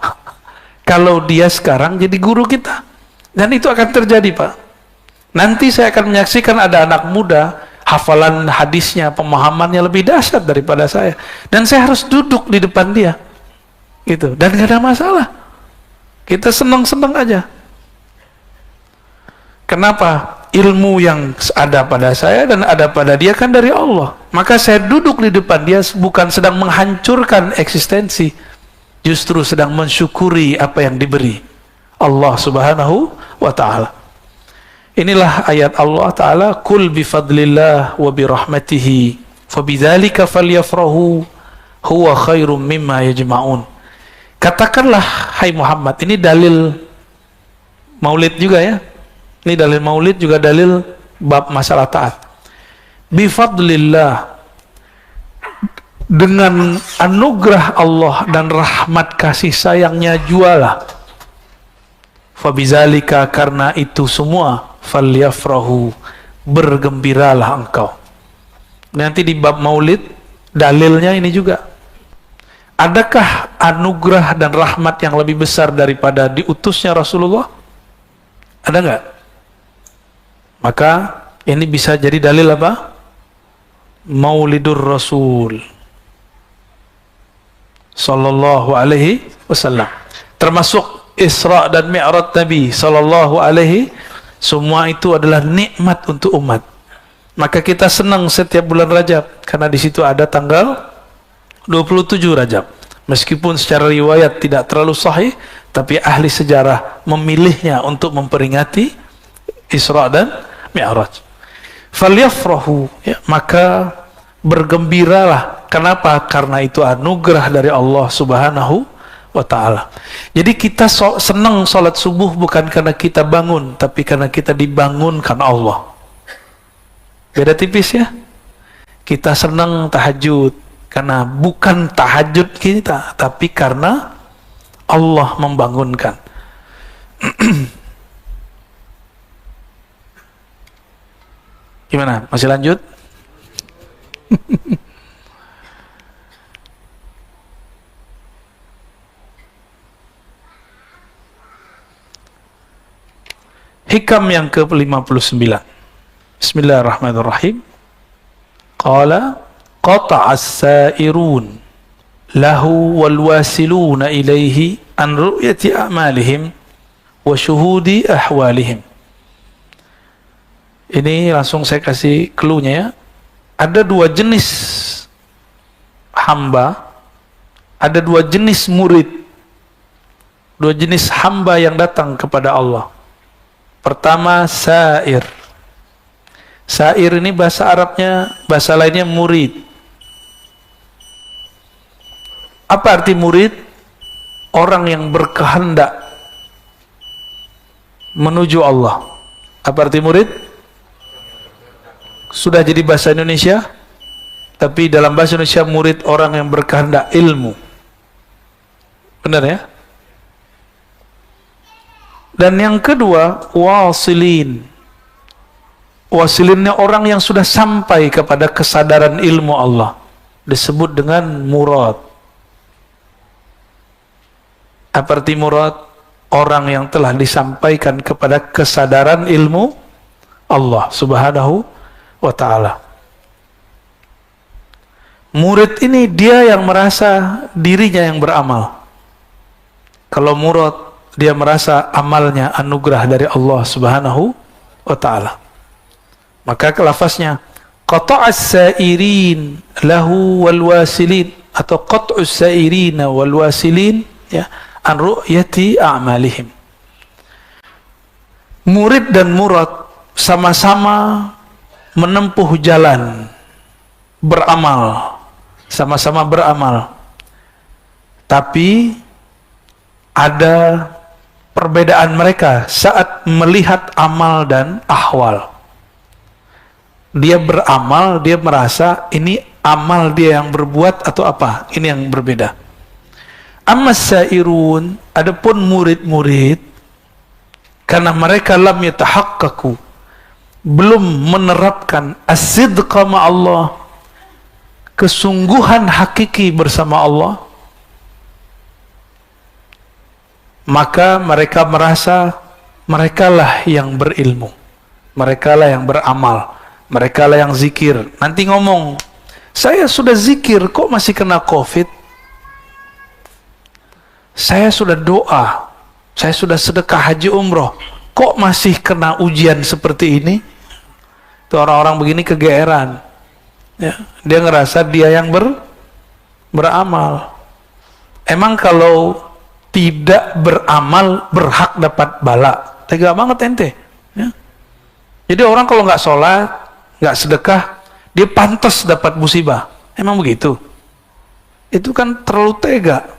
Kalau dia sekarang jadi guru kita, dan itu akan terjadi Pak. Nanti saya akan menyaksikan ada anak muda, hafalan hadisnya, pemahamannya lebih dahsyat daripada saya, dan saya harus duduk di depan dia, gitu. Dan gak ada masalah. Kita senang-senang aja. Kenapa? Ilmu yang ada pada saya dan ada pada dia kan dari Allah. Maka saya duduk di depan dia bukan sedang menghancurkan eksistensi, justru sedang mensyukuri apa yang diberi Allah Subhanahu wa ta'ala. Inilah ayat Allah Ta'ala, kul bifadlillah wa birahmatihi fabidzalika falyafrahu huwa khairum mimma yajma'un. Katakanlah, hai Muhammad, ini dalil maulid juga ya. Ini dalil maulid juga dalil bab masalah taat. Bifadlillah, dengan anugerah Allah dan rahmat kasih sayangnya jualah. Fabizalika, karena itu semua, falyafrahu, bergembiralah engkau. Nanti di bab maulid dalilnya ini juga. Adakah anugerah dan rahmat yang lebih besar daripada diutusnya Rasulullah? Ada nggak? Maka ini bisa jadi dalil apa? Maulidur Rasul Sallallahu alaihi wasallam, termasuk Isra dan Mi'raj Nabi Sallallahu alaihi. Semua itu adalah nikmat untuk umat. Maka kita senang setiap bulan Rajab karena di situ ada tanggal 27 Rajab. Meskipun secara riwayat tidak terlalu sahih, tapi ahli sejarah memilihnya untuk memperingati Isra dan Mi'raj. Falyafrahu, ya, maka bergembiralah. Kenapa? Karena itu anugerah dari Allah Subhanahu wa ta'ala. Jadi kita senang salat subuh bukan karena kita bangun, tapi karena kita dibangunkan Allah. Beda tipis ya. Kita senang tahajud Karena bukan tahajud kita, tapi karena Allah membangunkan. Gimana? Masih lanjut? Hikam yang ke-59. Bismillahirrahmanirrahim. Qala qata'as sa'irun lahu wal wasiluna ilaihi an ru'yati a'malihim wa syuhudi ahwalihim. Ini langsung saya kasih clue-nya ya. Ada dua jenis hamba, ada dua jenis murid, dua jenis hamba yang datang kepada Allah. Pertama, sa'ir. Sa'ir ini bahasa Arabnya, bahasa lainnya murid. Apa arti murid? Orang yang berkehendak menuju Allah. Apa arti murid? Sudah jadi bahasa Indonesia, tapi dalam bahasa Indonesia murid orang yang berkehendak ilmu. Benar ya? Dan yang kedua, wasilin. Wasilinnya orang yang sudah sampai kepada kesadaran ilmu Allah, disebut dengan murad. Apa arti murad? Orang yang telah disampaikan kepada kesadaran ilmu Allah subhanahu wa ta'ala. Murid ini dia yang merasa dirinya yang beramal. Kalau murad, dia merasa amalnya anugerah dari Allah subhanahu wa ta'ala. Maka lafaznya qata'as sa'irin lahu wal wasilin, atau qat'us sa'irina wal wasilin ya, an ru'yati a'malihim. Murid dan murad sama-sama menempuh jalan beramal, sama-sama beramal, tapi ada perbedaan mereka saat melihat amal dan ahwal. Dia beramal, dia merasa ini amal dia yang berbuat atau apa, ini yang berbeda. Amma sairun, adapun murid-murid, karena mereka lam yatahaqqaqu, belum menerapkan as-sidqa ma'allah, kesungguhan hakiki bersama Allah, maka mereka merasa merekalah yang berilmu, merekalah yang beramal, merekalah yang zikir. Nanti ngomong, saya sudah zikir kok masih kena COVID, saya sudah doa, saya sudah sedekah haji umroh, kok masih kena ujian seperti ini. Itu orang-orang begini kegeeran ya. Dia ngerasa dia yang beramal. Emang kalau tidak beramal berhak dapat bala? Tega banget ente ya. Jadi orang kalau nggak sholat, nggak sedekah, dia pantas dapat musibah. Emang begitu? Itu kan terlalu tega.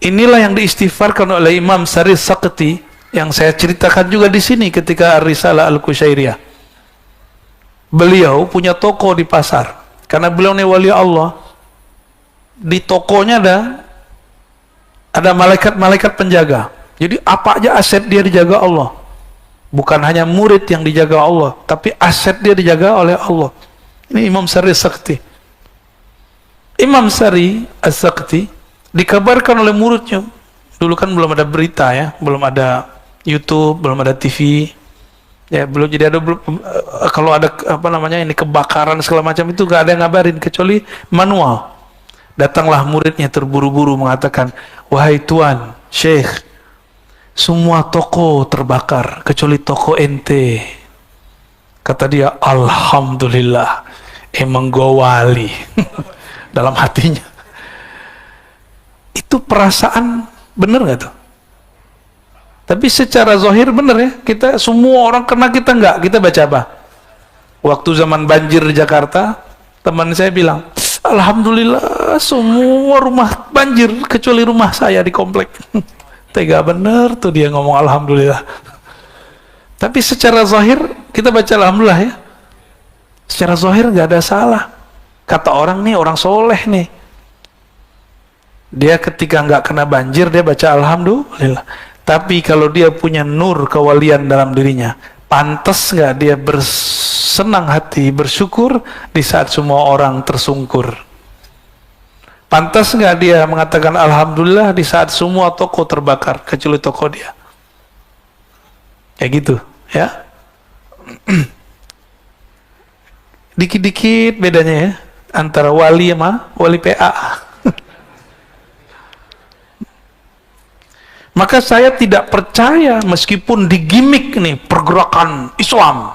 Inilah yang diistighfarkan oleh Imam Sari Sakti yang saya ceritakan juga di sini ketika Ar-Risalah Al-Qusyairiyah. Beliau punya toko di pasar karena beliau ini wali Allah. Di tokonya ada malaikat-malaikat penjaga. Jadi apa aja aset dia dijaga Allah. Bukan hanya murid yang dijaga Allah, tapi aset dia dijaga oleh Allah. Ini Imam Sari Sakti. Imam Sari As-Sakti dikabarkan oleh muridnya. Dulu kan belum ada berita ya, belum ada YouTube, belum ada TV. Ya, belum, jadi ada kalau ada apa namanya ini kebakaran segala macam itu gak ada yang ngabarin kecuali manual. Datanglah muridnya terburu-buru mengatakan, wahai tuan, syekh, semua toko terbakar kecuali toko ente. Kata dia, alhamdulillah, emang gua wali. Dalam hatinya. Itu perasaan bener gak tuh? Tapi secara zahir bener ya, kita semua orang kena, kita enggak. Kita baca apa? Waktu zaman banjir di Jakarta, teman saya bilang, alhamdulillah semua rumah banjir kecuali rumah saya di komplek. Tega bener tuh dia ngomong alhamdulillah. Tapi secara zahir kita baca alhamdulillah ya. Secara zahir nggak ada salah. Kata orang nih, orang soleh nih, dia ketika nggak kena banjir dia baca alhamdulillah. Tapi kalau dia punya nur kewalian dalam dirinya, pantas nggak dia bersenang hati, bersyukur di saat semua orang tersungkur? Pantas nggak dia mengatakan alhamdulillah di saat semua toko terbakar kecuali toko dia? Kayak gitu, ya. Dikit-dikit bedanya ya antara wali sama wali PA. Maka saya tidak percaya meskipun digimik nih pergerakan Islam,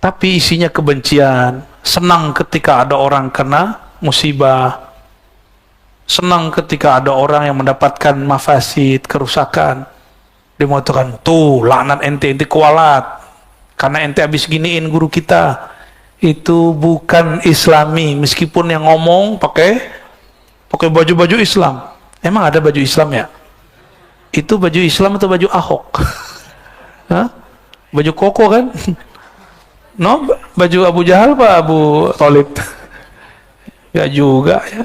tapi isinya kebencian. Senang ketika ada orang kena musibah, senang ketika ada orang yang mendapatkan mafasid, kerusakan. Dia mengatakan, tuh laknat ente kualat karena ente habis giniin guru kita. Itu bukan Islami, meskipun yang ngomong pakai baju-baju Islam. Emang ada baju Islam ya? Itu baju Islam atau baju Ahok? Hah? Baju koko kan? No, baju Abu Jahal Pak Abu Thalib? Ya juga ya.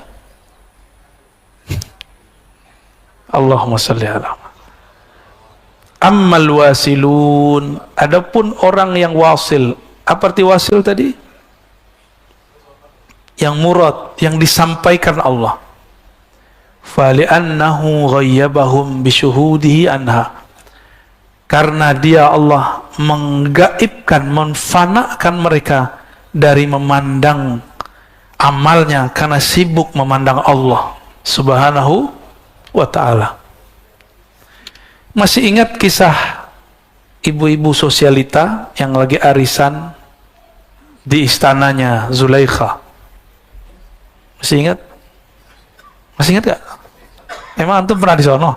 Allahumma salli ala. Ammal wasilun, adapun orang yang wasil. Apa arti wasil tadi? Yang murad, yang disampaikan Allah. Fali'annahu ghayyabahum bisyuhudihi anha, karena dia Allah menggaibkan, menfanakan mereka dari memandang amalnya karena sibuk memandang Allah subhanahu wa ta'ala. Masih ingat kisah ibu-ibu sosialita yang lagi arisan di istananya Zulaikha? Masih ingat? Masih ingat gak? Emang antum pernah di sono?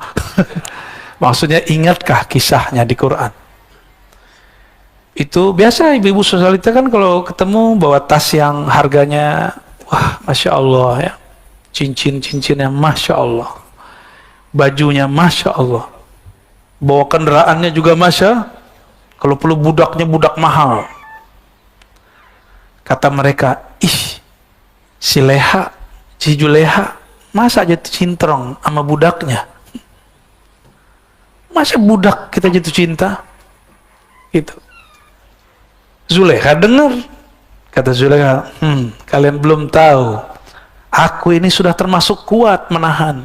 Maksudnya ingatkah kisahnya di Quran? Itu biasa ibu-ibu sosialita kan kalau ketemu bawa tas yang harganya, wah Masya Allah ya, cincin-cincinnya Masya Allah, bajunya Masya Allah, bawa kendaraannya juga Masya, kalau perlu budaknya budak mahal. Kata mereka, ih si Leha, si Juleha, masa jatuh cintrong sama budaknya? Masa budak kita jatuh cinta? Gitu. Zulekha dengar. Kata Zulekha, kalian belum tahu, aku ini sudah termasuk kuat menahan.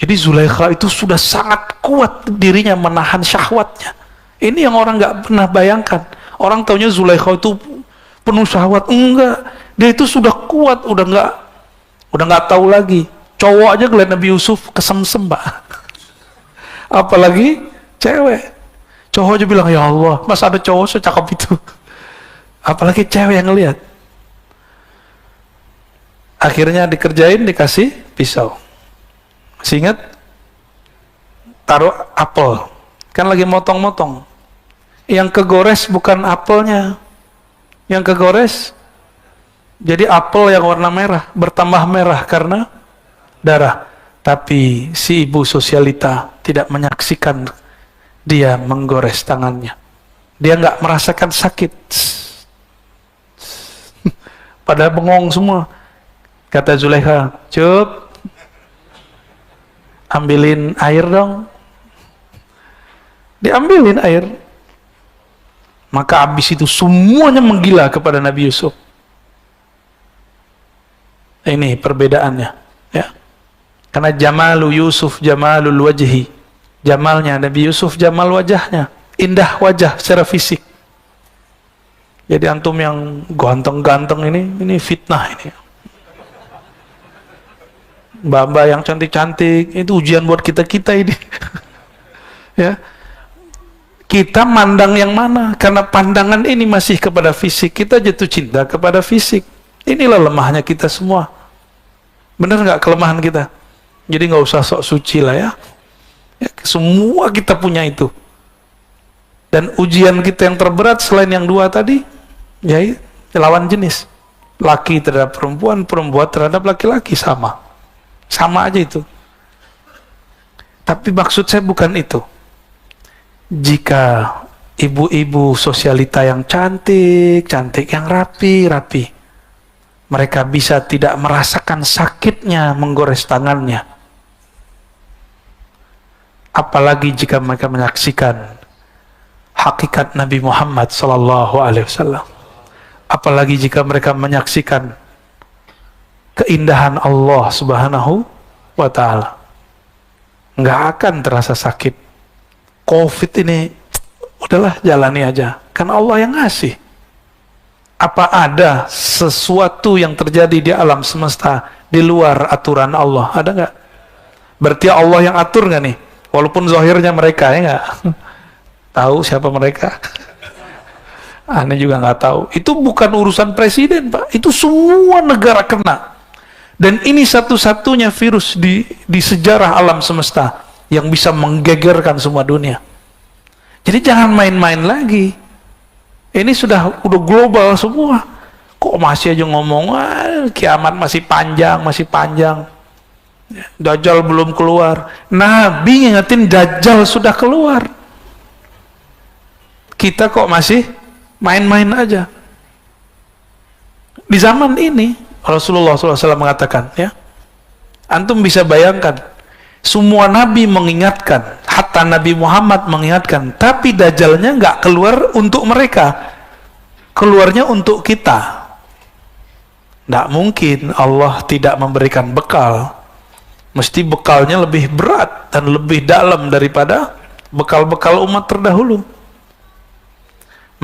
Jadi Zulekha itu sudah sangat kuat dirinya menahan syahwatnya. Ini yang orang nggak pernah bayangkan. Orang taunya Zulekha itu penuh syahwat. Enggak, dia itu sudah kuat, udah nggak tahu lagi. Cowok aja ngeliat Nabi Yusuf kesemsem, Pak. Apalagi cewek. Cowok aja bilang, ya Allah, masa ada cowok secakap itu? Apalagi cewek yang ngeliat. Akhirnya dikerjain, dikasih pisau. Masih ingat? Taruh apel. Kan lagi motong-motong. Yang kegores bukan apelnya. Yang kegores jadi apel yang warna merah, bertambah merah karena darah. Tapi si ibu sosialita tidak menyaksikan dia menggores tangannya. Dia nggak merasakan sakit. Pada bengong semua. Kata Zulekha, Cup, ambilin air dong. Diambilin air. Maka habis itu semuanya menggila kepada Nabi Yusuf. Ini perbedaannya, ya. Karena jamalu Yusuf jamalul wajhi, jamalnya Nabi Yusuf jamal wajahnya, indah wajah secara fisik. Jadi antum yang ganteng-ganteng ini fitnah ini. Mbak-mbak yang cantik-cantik itu ujian buat kita ini. Ya. Kita mandang yang mana? Karena pandangan ini masih kepada fisik, kita jatuh cinta kepada fisik. Inilah lemahnya kita semua. Benar nggak kelemahan kita? Jadi nggak usah sok suci lah ya. Semua kita punya itu. Dan ujian kita yang terberat selain yang dua tadi, ya lawan jenis. Laki terhadap perempuan, perempuan terhadap laki-laki sama. Sama aja itu. Tapi maksud saya bukan itu. Jika ibu-ibu sosialita yang cantik, yang rapi, mereka bisa tidak merasakan sakitnya menggores tangannya. Apalagi jika mereka menyaksikan hakikat Nabi Muhammad sallallahu alaihi wasallam. Apalagi jika mereka menyaksikan keindahan Allah Subhanahu wa taala. Nggak akan terasa sakit. Covid ini udahlah jalani aja, kan Allah yang ngasih. Apa ada sesuatu yang terjadi di alam semesta di luar aturan Allah? Ada nggak? Berarti Allah yang atur nggak nih? Walaupun zahirnya mereka, ya nggak? Tahu siapa mereka? Aneh juga nggak tahu. Itu bukan urusan presiden, Pak. Itu semua negara kena. Dan ini satu-satunya virus di sejarah alam semesta yang bisa menggegerkan semua dunia. Jadi jangan main-main lagi. Ini sudah global semua. Kok masih aja ngomong, kiamat masih panjang. Dajjal belum keluar. Nabi ngingetin Dajjal sudah keluar. Kita kok masih main-main aja. Di zaman ini, Rasulullah SAW mengatakan, ya, antum bisa bayangkan, semua Nabi mengingatkan, hatta Nabi Muhammad mengingatkan, tapi Dajjalnya nggak keluar untuk mereka, keluarnya untuk kita. Nggak mungkin Allah tidak memberikan bekal, mesti bekalnya lebih berat dan lebih dalam daripada bekal-bekal umat terdahulu.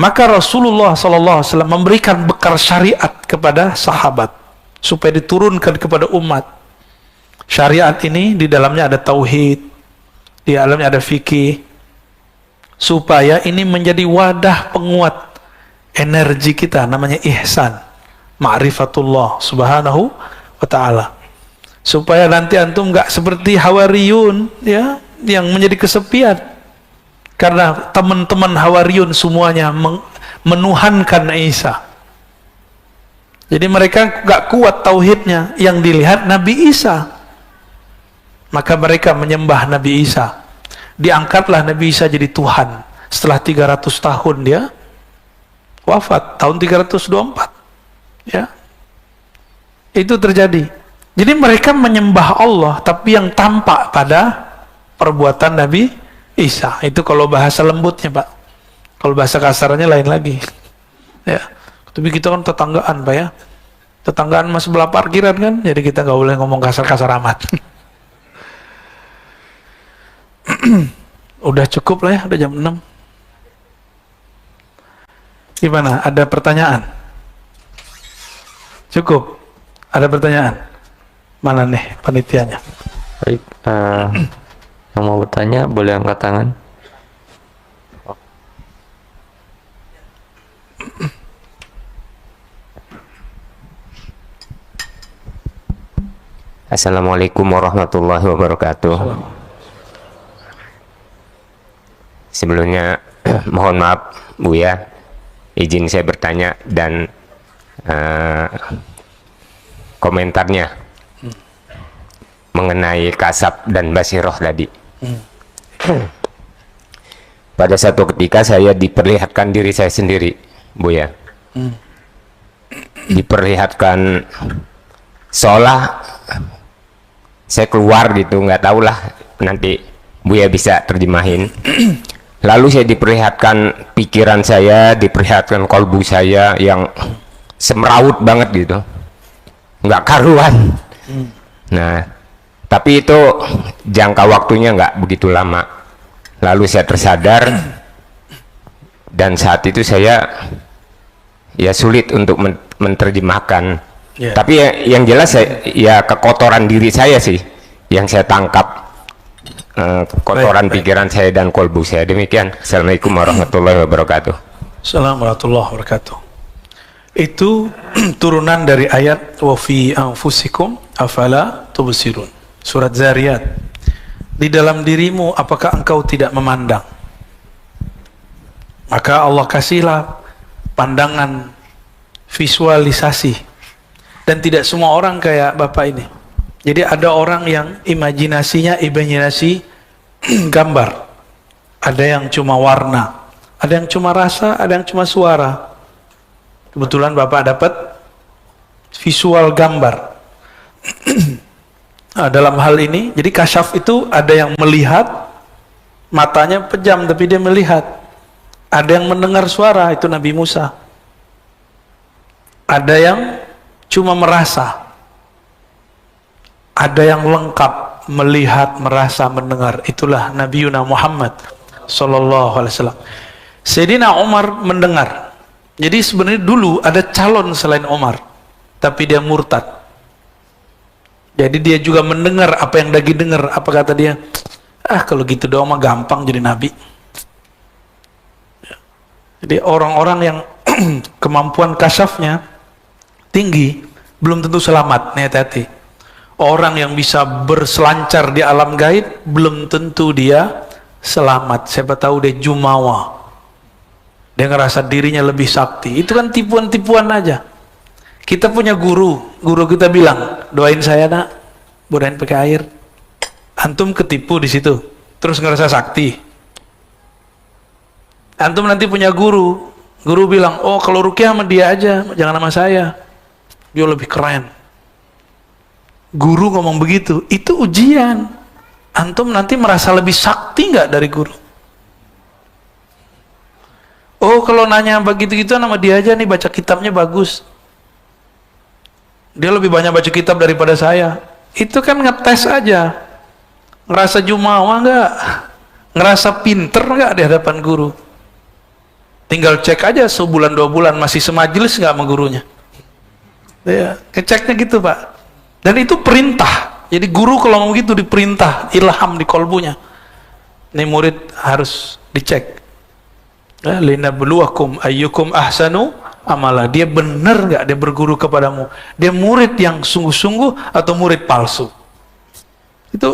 Maka Rasulullah SAW memberikan bekal syariat kepada sahabat supaya diturunkan kepada umat. Syariat ini di dalamnya ada tauhid, di dalamnya ada fikih, supaya ini menjadi wadah penguat energi kita, namanya ihsan, ma'rifatullah subhanahu wa ta'ala. Supaya nanti antum nggak seperti Hawariyun, ya, yang menjadi kesepian. Karena teman-teman Hawariyun semuanya menuhankan Isa. Jadi mereka nggak kuat tauhidnya, yang dilihat Nabi Isa. Maka mereka menyembah Nabi Isa. Diangkatlah Nabi Isa jadi Tuhan. Setelah 300 tahun dia wafat, tahun 324. Ya. Itu terjadi. Jadi mereka menyembah Allah, tapi yang tampak pada perbuatan Nabi Isa. Itu kalau bahasa lembutnya, Pak. Kalau bahasa kasarnya lain lagi. Ya. Tapi kita kan tetanggaan, Pak, ya. Tetanggaan mas sebelah parkiran kan, jadi kita nggak boleh ngomong kasar-kasar amat. Udah cukup lah ya, udah jam 6. Gimana? Ada pertanyaan? Cukup? Ada pertanyaan? Mana nih panitianya? Baik, yang mau bertanya boleh angkat tangan. Assalamualaikum warahmatullahi wabarakatuh. Sebelumnya mohon maaf Buya, izin saya bertanya dan komentarnya mengenai kasab dan basiroh tadi. Pada satu ketika saya diperlihatkan diri saya sendiri, Buya. Diperlihatkan seolah saya keluar gitu, nggak tahulah, nanti Buya bisa terjemahin. Lalu saya diperlihatkan pikiran saya, diperlihatkan kolbu saya yang semrawut banget gitu, nggak karuan. Nah, tapi itu jangka waktunya nggak begitu lama. Lalu saya tersadar, dan saat itu saya ya sulit untuk menerjemahkan. Tapi yang jelas ya kekotoran diri saya sih yang saya tangkap. Kotoran pikiran saya dan kolbu saya. Demikian. Assalamualaikum warahmatullahi wabarakatuh. Assalamualaikum warahmatullahi wabarakatuh. Itu turunan dari ayat wa fi anfusikum afala tubsirun, surat Zariyat. Di dalam dirimu apakah engkau tidak memandang? Maka Allah kasihlah pandangan, visualisasi. Dan tidak semua orang kayak Bapak ini. Jadi ada orang yang imajinasi gambar, ada yang cuma warna, ada yang cuma rasa, ada yang cuma suara. Kebetulan Bapak dapat visual gambar. Nah, dalam hal ini, jadi kasyaf itu ada yang melihat, matanya pejam tapi dia melihat. Ada yang mendengar suara, itu Nabi Musa. Ada yang cuma merasa. Ada yang lengkap, melihat, merasa, mendengar. Itulah Nabi Yuna Muhammad sallallahu alaihi wasallam. Sayyidina Umar mendengar. Jadi sebenarnya dulu ada calon selain Umar, tapi dia murtad. Jadi dia juga mendengar apa yang lagi dengar. Apa kata dia? Kalau gitu doang mah gampang jadi nabi. Jadi orang-orang yang kemampuan kasyafnya tinggi belum tentu selamat. Nih hati-hati. Orang yang bisa berselancar di alam gaib belum tentu dia selamat. Siapa tahu dia jumawa. Dia ngerasa dirinya lebih sakti. Itu kan tipuan-tipuan aja. Kita punya guru kita bilang, doain saya nak, bodain pakai air. Antum ketipu di situ, terus ngerasa sakti. Antum nanti punya guru bilang, oh kalau rukyah sama dia aja, jangan sama saya. Dia lebih keren. Guru ngomong begitu, itu ujian. Antum nanti merasa lebih sakti nggak dari guru? Oh kalau nanya begitu-gitu sama dia aja nih, baca kitabnya bagus. Dia lebih banyak baca kitab daripada saya. Itu kan ngetes aja. Ngerasa jumawa nggak? Ngerasa pinter nggak di hadapan guru? Tinggal cek aja sebulan 2 bulan masih semajelis nggak sama gurunya. Ya, ngeceknya gitu Pak. Dan itu perintah. Jadi guru kalau ngomong gitu diperintah, ilham di kolbunya. Ini murid harus dicek. Linabluwakum ayyukum ahsanu amala. Dia benar nggak dia berguru kepadamu? Dia murid yang sungguh-sungguh atau murid palsu? Itu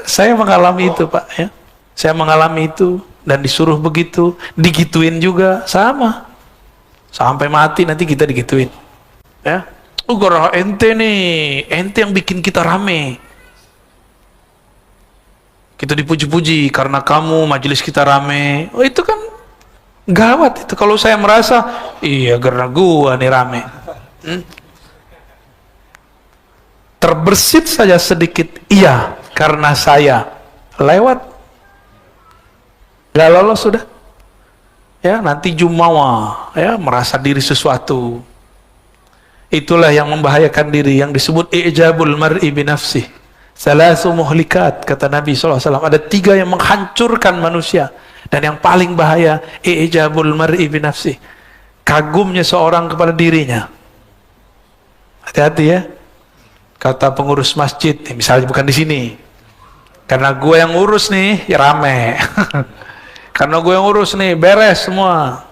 saya mengalami itu Pak ya. Saya mengalami itu dan disuruh begitu, digituin juga sama. Sampai mati nanti kita digituin. Ya. Gara ente nih, ente yang bikin kita rame. Kita dipuji-puji karena kamu majelis kita rame. Oh itu kan gawat itu kalau saya merasa iya karena gua nih rame. Terbersit saja sedikit iya karena saya lewat. Gak lolos sudah. Ya, nanti jumawa, ya, merasa diri sesuatu. Itulah yang membahayakan diri, yang disebut i'jabul mar'i binafsih. Salasu muhlikat, kata Nabi SAW. Ada 3 yang menghancurkan manusia. Dan yang paling bahaya, i'jabul mar'i binafsih. Kagumnya seorang kepada dirinya. Hati-hati ya. Kata pengurus masjid, misalnya bukan di sini. Karena gue yang urus nih, ya rame. Karena gue yang urus nih, beres semua.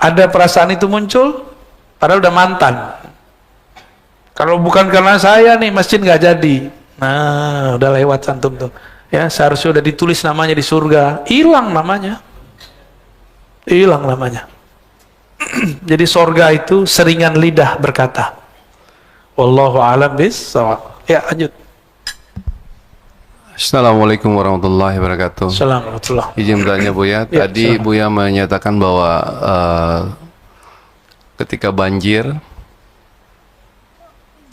Ada perasaan itu muncul, padahal udah mantan. Kalau bukan karena saya nih, masjid nggak jadi. Nah, udah lewat antum tuh. Ya, seharusnya udah ditulis namanya di surga. Hilang namanya. Hilang namanya. Jadi surga itu seringan lidah berkata. Wallahu a'lam bis-shawab. Ya, lanjut. Assalamualaikum warahmatullahi wabarakatuh. Assalamualaikum. Izin bertanya Buya, Ya, tadi silakan. Buya menyatakan bahwa ketika banjir,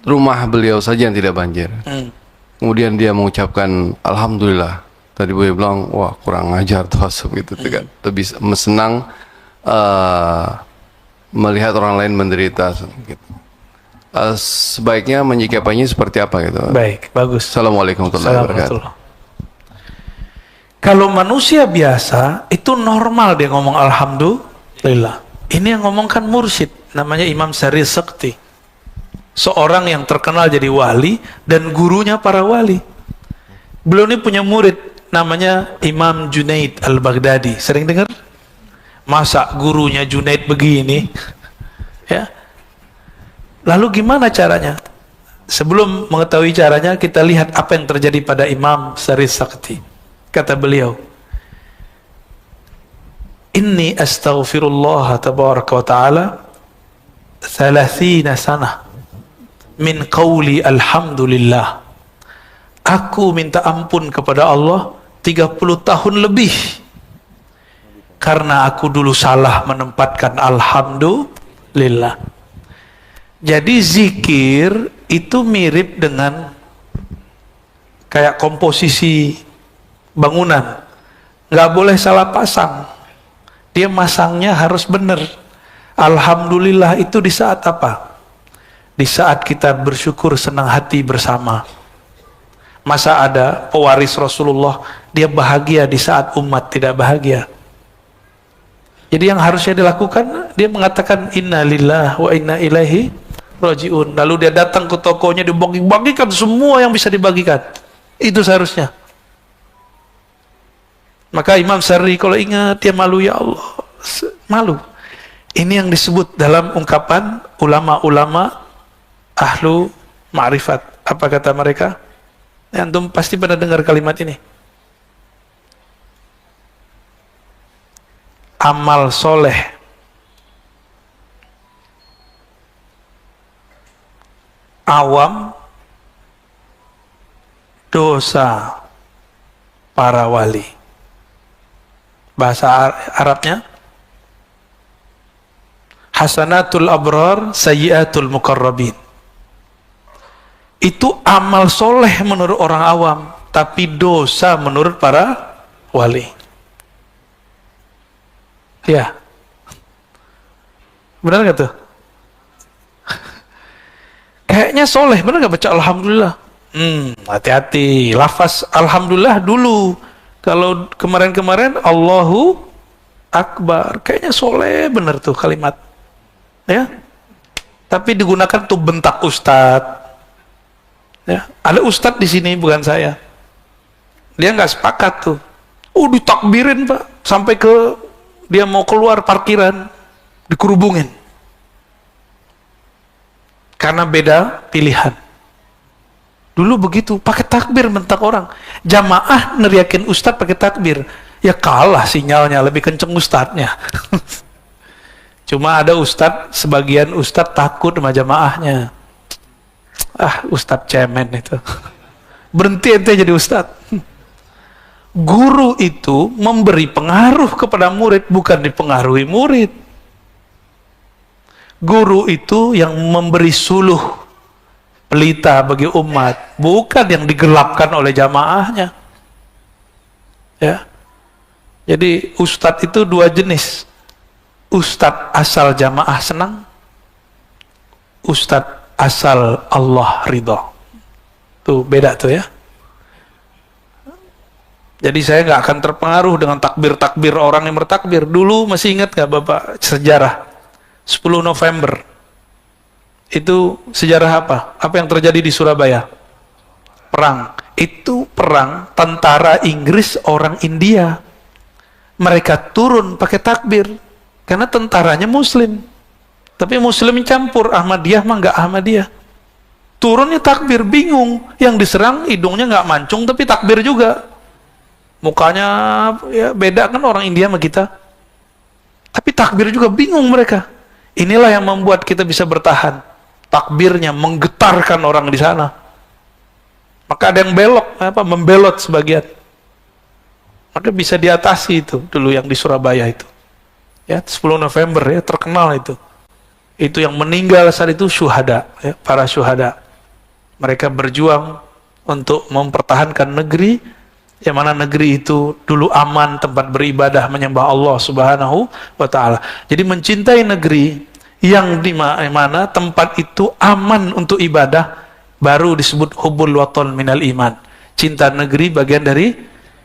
rumah beliau saja yang tidak banjir. Kemudian dia mengucapkan Alhamdulillah. Tadi Buya bilang, wah kurang ajar tuh asap gitu kan. Lebih senang melihat orang lain menderita gitu. Sebaiknya menyikapinya seperti apa gitu. Baik, bagus. Assalamualaikum warahmatullahi wabarakatuh. Kalau manusia biasa itu normal dia ngomong alhamdulillah. Ini yang ngomongkan mursyid, namanya Imam Sari Sekti. Seorang yang terkenal jadi wali dan gurunya para wali. Beliau ini punya murid namanya Imam Junaid Al-Baghdadi. Sering dengar? Masa gurunya Junaid begini? Ya. Lalu gimana caranya? Sebelum mengetahui caranya, kita lihat apa yang terjadi pada Imam Sari Sakti. Kata beliau, Inni astaghfirullah tabaraka wa ta'ala 30 sanah min qawli alhamdulillah. Aku minta ampun kepada Allah 30 tahun lebih karena aku dulu salah menempatkan alhamdulillah. Jadi zikir itu mirip dengan kayak komposisi bangunan, nggak boleh salah pasang. Dia masangnya harus benar. Alhamdulillah itu di saat apa? Di saat kita bersyukur, senang hati bersama. Masa ada pewaris Rasulullah dia bahagia di saat umat tidak bahagia? Jadi yang harusnya dilakukan, dia mengatakan inna lillahi wa inna ilaihi rajiun. Lalu dia datang ke tokonya, dibagi-bagikan semua yang bisa dibagikan. Itu seharusnya. Maka Imam Syar'i kalau ingat, dia malu, ya Allah, malu. Ini yang disebut dalam ungkapan ulama-ulama ahlu ma'rifat. Apa kata mereka? Antum pasti pernah dengar kalimat ini. Amal soleh awam, dosa para wali. Bahasa Arabnya hasanatul abrar, sayyiatul muqarrabin. Itu amal soleh menurut orang awam, tapi dosa menurut para wali. Ya, benar nggak tuh? Kayaknya soleh, benar nggak baca alhamdulillah? Hati-hati, lafaz alhamdulillah dulu. Kalau kemarin-kemarin Allahu Akbar, kayaknya soleh benar tuh kalimat. Ya, tapi digunakan tuh bentak ustadz. Ya, ada ustadz di sini bukan saya. Dia nggak sepakat tuh. Ditakbirin Pak, sampai ke dia mau keluar parkiran, dikerubungin. Karena beda pilihan. Dulu begitu, pakai takbir bentak orang. Jamaah neriakin ustadz pakai takbir. Ya kalah sinyalnya, lebih kenceng ustadznya. Cuma ada ustadz, sebagian ustadz takut sama jamaahnya. Ustadz cemen itu. Berhenti ente jadi ustadz. Guru itu memberi pengaruh kepada murid, bukan dipengaruhi murid. Guru itu yang memberi suluh pelita bagi umat, bukan yang digelapkan oleh jamaahnya. Ya. Jadi ustadz itu dua jenis. Ustadz asal jamaah senang, ustadz asal Allah ridha. Tuh beda tuh ya. Jadi saya nggak akan terpengaruh dengan takbir-takbir orang yang bertakbir. Dulu masih ingat nggak Bapak sejarah 10 November? Itu sejarah apa? Apa yang terjadi di Surabaya? Perang. Itu perang tentara Inggris orang India. Mereka turun pakai takbir karena tentaranya Muslim. Tapi Muslim campur, Ahmadiyah mah nggak Ahmadiyah. Turunnya takbir, bingung. Yang diserang hidungnya nggak mancung tapi takbir juga. Mukanya ya beda kan orang India sama kita. Tapi takbir juga bingung mereka. Inilah yang membuat kita bisa bertahan. Takbirnya menggetarkan orang di sana. Maka ada yang belok, membelot sebagian. Maka bisa diatasi itu dulu yang di Surabaya itu. Ya, 10 November ya terkenal itu. Itu yang meninggal saat itu syuhada, ya, para syuhada. Mereka berjuang untuk mempertahankan negeri, yang mana negeri itu dulu aman, tempat beribadah menyembah Allah Subhanahu wa Ta'ala. Jadi mencintai negeri yang di mana tempat itu aman untuk ibadah, baru disebut hubbul watan minal iman. Cinta negeri bagian dari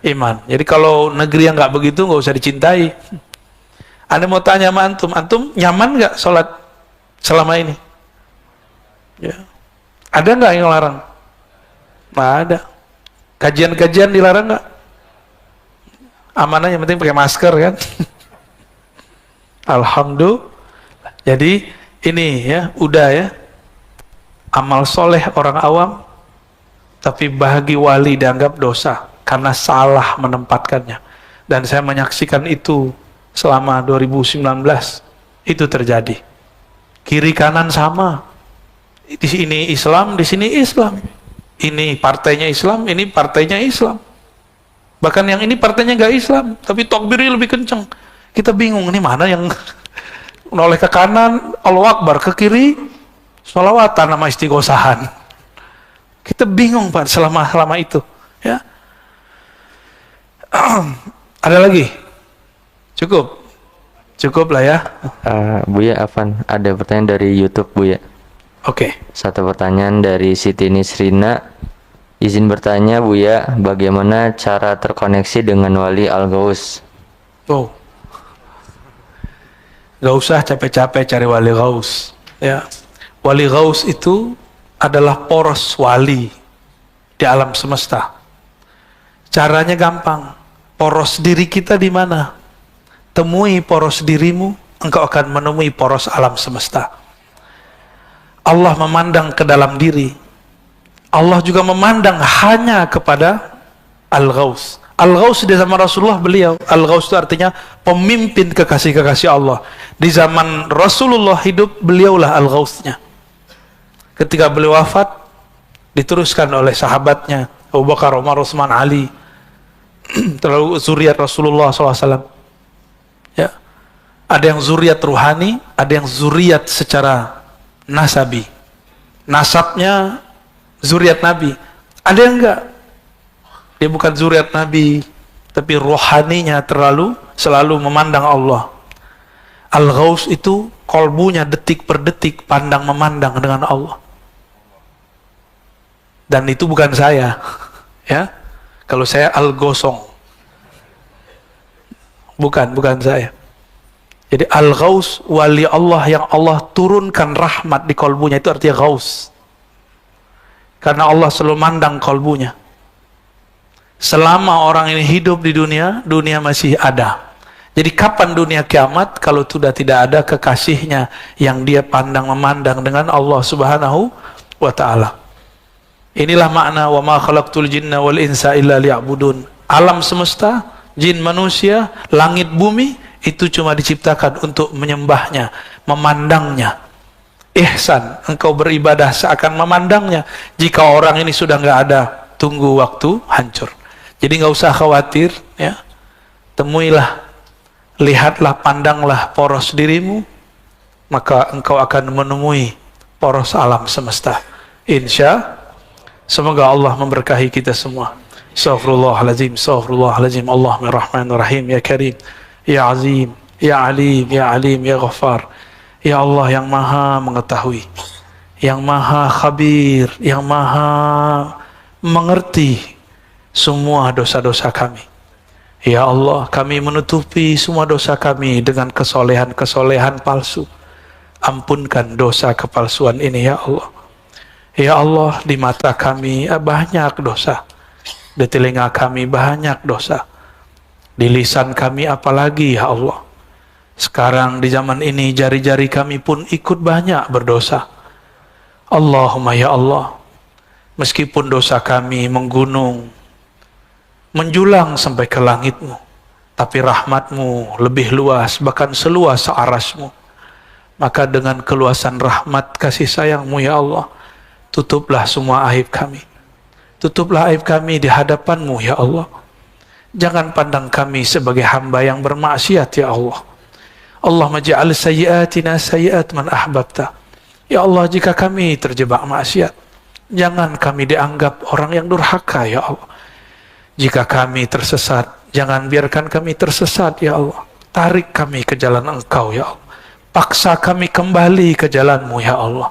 iman. Jadi kalau negeri yang nggak begitu nggak usah dicintai. Anda mau tanya sama antum nyaman nggak sholat selama ini? Ya. Ada nggak yang larang? Nggak ada. Kajian-kajian dilarang nggak? Amanah yang penting pakai masker kan? Alhamdulillah. Jadi ini ya, udah ya. Amal soleh orang awam, tapi bagi wali dianggap dosa karena salah menempatkannya. Dan saya menyaksikan itu selama 2019 itu terjadi. Kiri kanan sama. Di sini Islam, di sini Islam. Ini partainya Islam, ini partainya Islam. Bahkan yang ini partainya nggak Islam, tapi takbirnya lebih kenceng. Kita bingung, ini mana yang noleh ke kanan, Allahu Akbar, ke kiri, Sholawatan sama istighosahan. Kita bingung Pak selama itu. Ya. Ada lagi? Cukup lah ya. Buya Afan, ada pertanyaan dari YouTube Buya. Oke. Satu pertanyaan dari Siti Nisrina. Izin bertanya Buya, bagaimana cara terkoneksi dengan wali Al-Ghaus? Oh. Gak usah capek-capek cari wali Ghaus. Ya. Wali Ghaus itu adalah poros wali di alam semesta. Caranya gampang. Poros diri kita di mana? Temui poros dirimu, engkau akan menemui poros alam semesta. Allah memandang ke dalam diri. Allah juga memandang hanya kepada Al-Ghaus. Al-Ghaus di zaman Rasulullah beliau. Al-Ghaus itu artinya pemimpin kekasih-kekasih Allah. Di zaman Rasulullah hidup, beliaulah Al-Ghausnya. Ketika beliau wafat, diteruskan oleh sahabatnya Abu Bakar, Umar, Utsman, Ali, terlalu zuriat Rasulullah SAW. Ya, ada yang zuriat ruhani, ada yang zuriat secara nasabi, nasabnya zuriat Nabi. Ada yang enggak, dia bukan zuriat Nabi, tapi rohaninya selalu memandang Allah. Al-Ghaus itu kolbunya detik per detik pandang memandang dengan Allah. Dan itu bukan saya, ya. Kalau saya Al-Gosong, bukan saya. Jadi Al-Ghaus, wali Allah yang Allah turunkan rahmat di kolbunya, itu artinya Ghaus. Karena Allah selalu mandang kolbunya. Selama orang ini hidup di dunia, dunia masih ada. Jadi kapan dunia kiamat kalau sudah tidak ada kekasihnya yang dia pandang memandang dengan Allah Subhanahu wa ta'ala. Inilah makna wa ma khalaqtul jinna wal insa illa liya'budun. Alam semesta, jin, manusia, langit, bumi itu cuma diciptakan untuk menyembahnya, memandangnya. Ihsan, engkau beribadah seakan memandangnya. Jika orang ini sudah nggak ada, tunggu waktu hancur. Jadi nggak usah khawatir, ya. Temuilah, lihatlah, pandanglah poros dirimu, maka engkau akan menemui poros alam semesta. Insya, semoga Allah memberkahi kita semua. Astaghfirullahaladzim, astaghfirullahaladzim. Allahumma rahman rahim, ya karim, ya azim, ya alim, ya alim, ya ghaffar. Ya Allah yang maha mengetahui, yang maha khabir, yang maha mengerti semua dosa-dosa kami. Ya Allah, kami menutupi semua dosa kami dengan kesolehan-kesolehan palsu. Ampunkan dosa kepalsuan ini ya Allah. Ya Allah, di mata kami banyak dosa, di telinga kami banyak dosa, di lisan kami apalagi ya Allah. Sekarang di zaman ini jari-jari kami pun ikut banyak berdosa. Allahumma ya Allah, meskipun dosa kami menggunung, menjulang sampai ke langit-Mu, tapi rahmat-Mu lebih luas, bahkan seluas arasy-Mu. Maka dengan keluasan rahmat kasih sayang-Mu ya Allah, tutuplah semua aib kami. Tutuplah aib kami di hadapan-Mu ya Allah. Jangan pandang kami sebagai hamba yang bermaksiat ya Allah. Allahumma ja'al sayyiatina sayyiat man ahbabta. Ya Allah, jika kami terjebak maksiat, jangan kami dianggap orang yang durhaka ya Allah. Jika kami tersesat, jangan biarkan kami tersesat ya Allah. Tarik kami ke jalan Engkau ya Allah. Paksa kami kembali ke jalan-Mu ya Allah.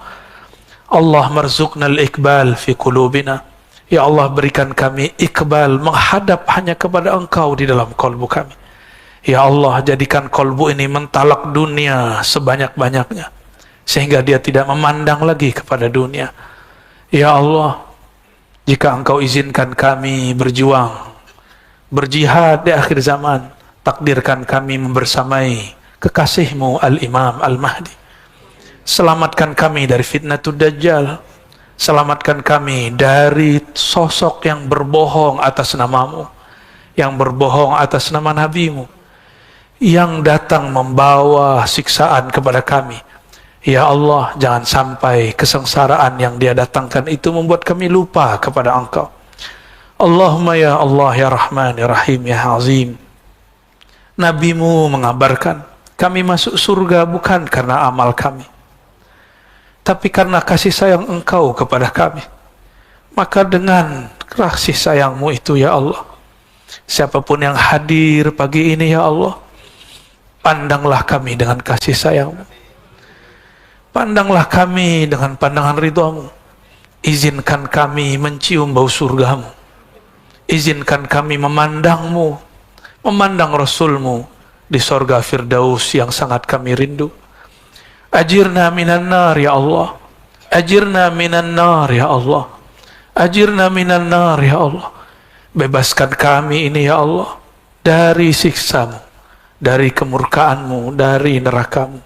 Allah marzuqnal iqbal fi qulubina. Ya Allah, berikan kami iqbal, menghadap hanya kepada Engkau di dalam kalbu kami. Ya Allah, jadikan kalbu ini mentalak dunia sebanyak-banyaknya, sehingga dia tidak memandang lagi kepada dunia. Ya Allah, jika Engkau izinkan kami berjuang, berjihad di akhir zaman, takdirkan kami membersamai kekasih-Mu Al-Imam Al-Mahdi. Selamatkan kami dari fitnatul Dajjal. Selamatkan kami dari sosok yang berbohong atas nama-Mu, yang berbohong atas nama Nabi-Mu, yang datang membawa siksaan kepada kami. Ya Allah, jangan sampai kesengsaraan yang dia datangkan itu membuat kami lupa kepada Engkau. Allahumma ya Allah, ya Rahman, ya Rahim, ya Azim. Nabi-Mu mengabarkan, kami masuk surga bukan karena amal kami, tapi karena kasih sayang Engkau kepada kami. Maka dengan kasih sayang-Mu itu ya Allah, siapapun yang hadir pagi ini ya Allah, pandanglah kami dengan kasih sayang-Mu. Pandanglah kami dengan pandangan ridha-Mu. Izinkan kami mencium bau surga-Mu. Izinkan kami memandang-Mu, memandang Rasul-Mu di sorga Firdaus yang sangat kami rindu. Ajirna minan nar ya Allah. Ajirna minan nar ya Allah. Ajirna minan nar ya Allah. Bebaskan kami ini ya Allah dari siksa-Mu, dari kemurkaan-Mu, dari neraka-Mu.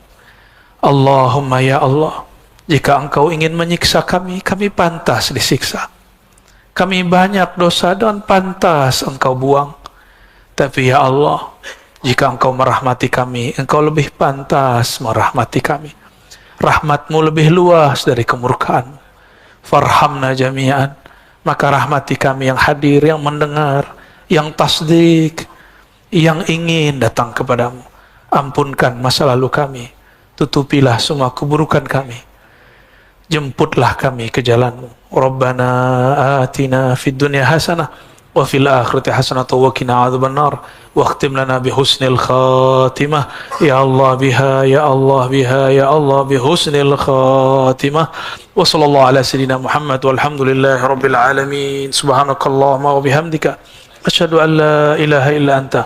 Allahumma ya Allah, jika Engkau ingin menyiksa kami, kami pantas disiksa. Kami banyak dosa dan pantas Engkau buang. Tapi ya Allah, jika Engkau merahmati kami, Engkau lebih pantas merahmati kami. Rahmat-Mu lebih luas dari kemurkaan-Mu. Farhamna jami'an. Maka rahmati kami yang hadir, yang mendengar, yang tasdik, yang ingin datang kepadamu. Ampunkan masa lalu kami. Tutupilah semua keburukan kami. Jemputlah kami ke jalan-Mu. Rabbana atina fid dunya hasanah wa fil akhirati hasanah wa qina adzabannar wa khtim lana bi husnil khatimah ya Allah biha ya Allah biha ya Allah bi husnil khatimah wa sallallahu ala sayyidina Muhammad walhamdulillahi rabbil alamin subhanakallahumma wa bihamdika asyhadu an la ilaha illa anta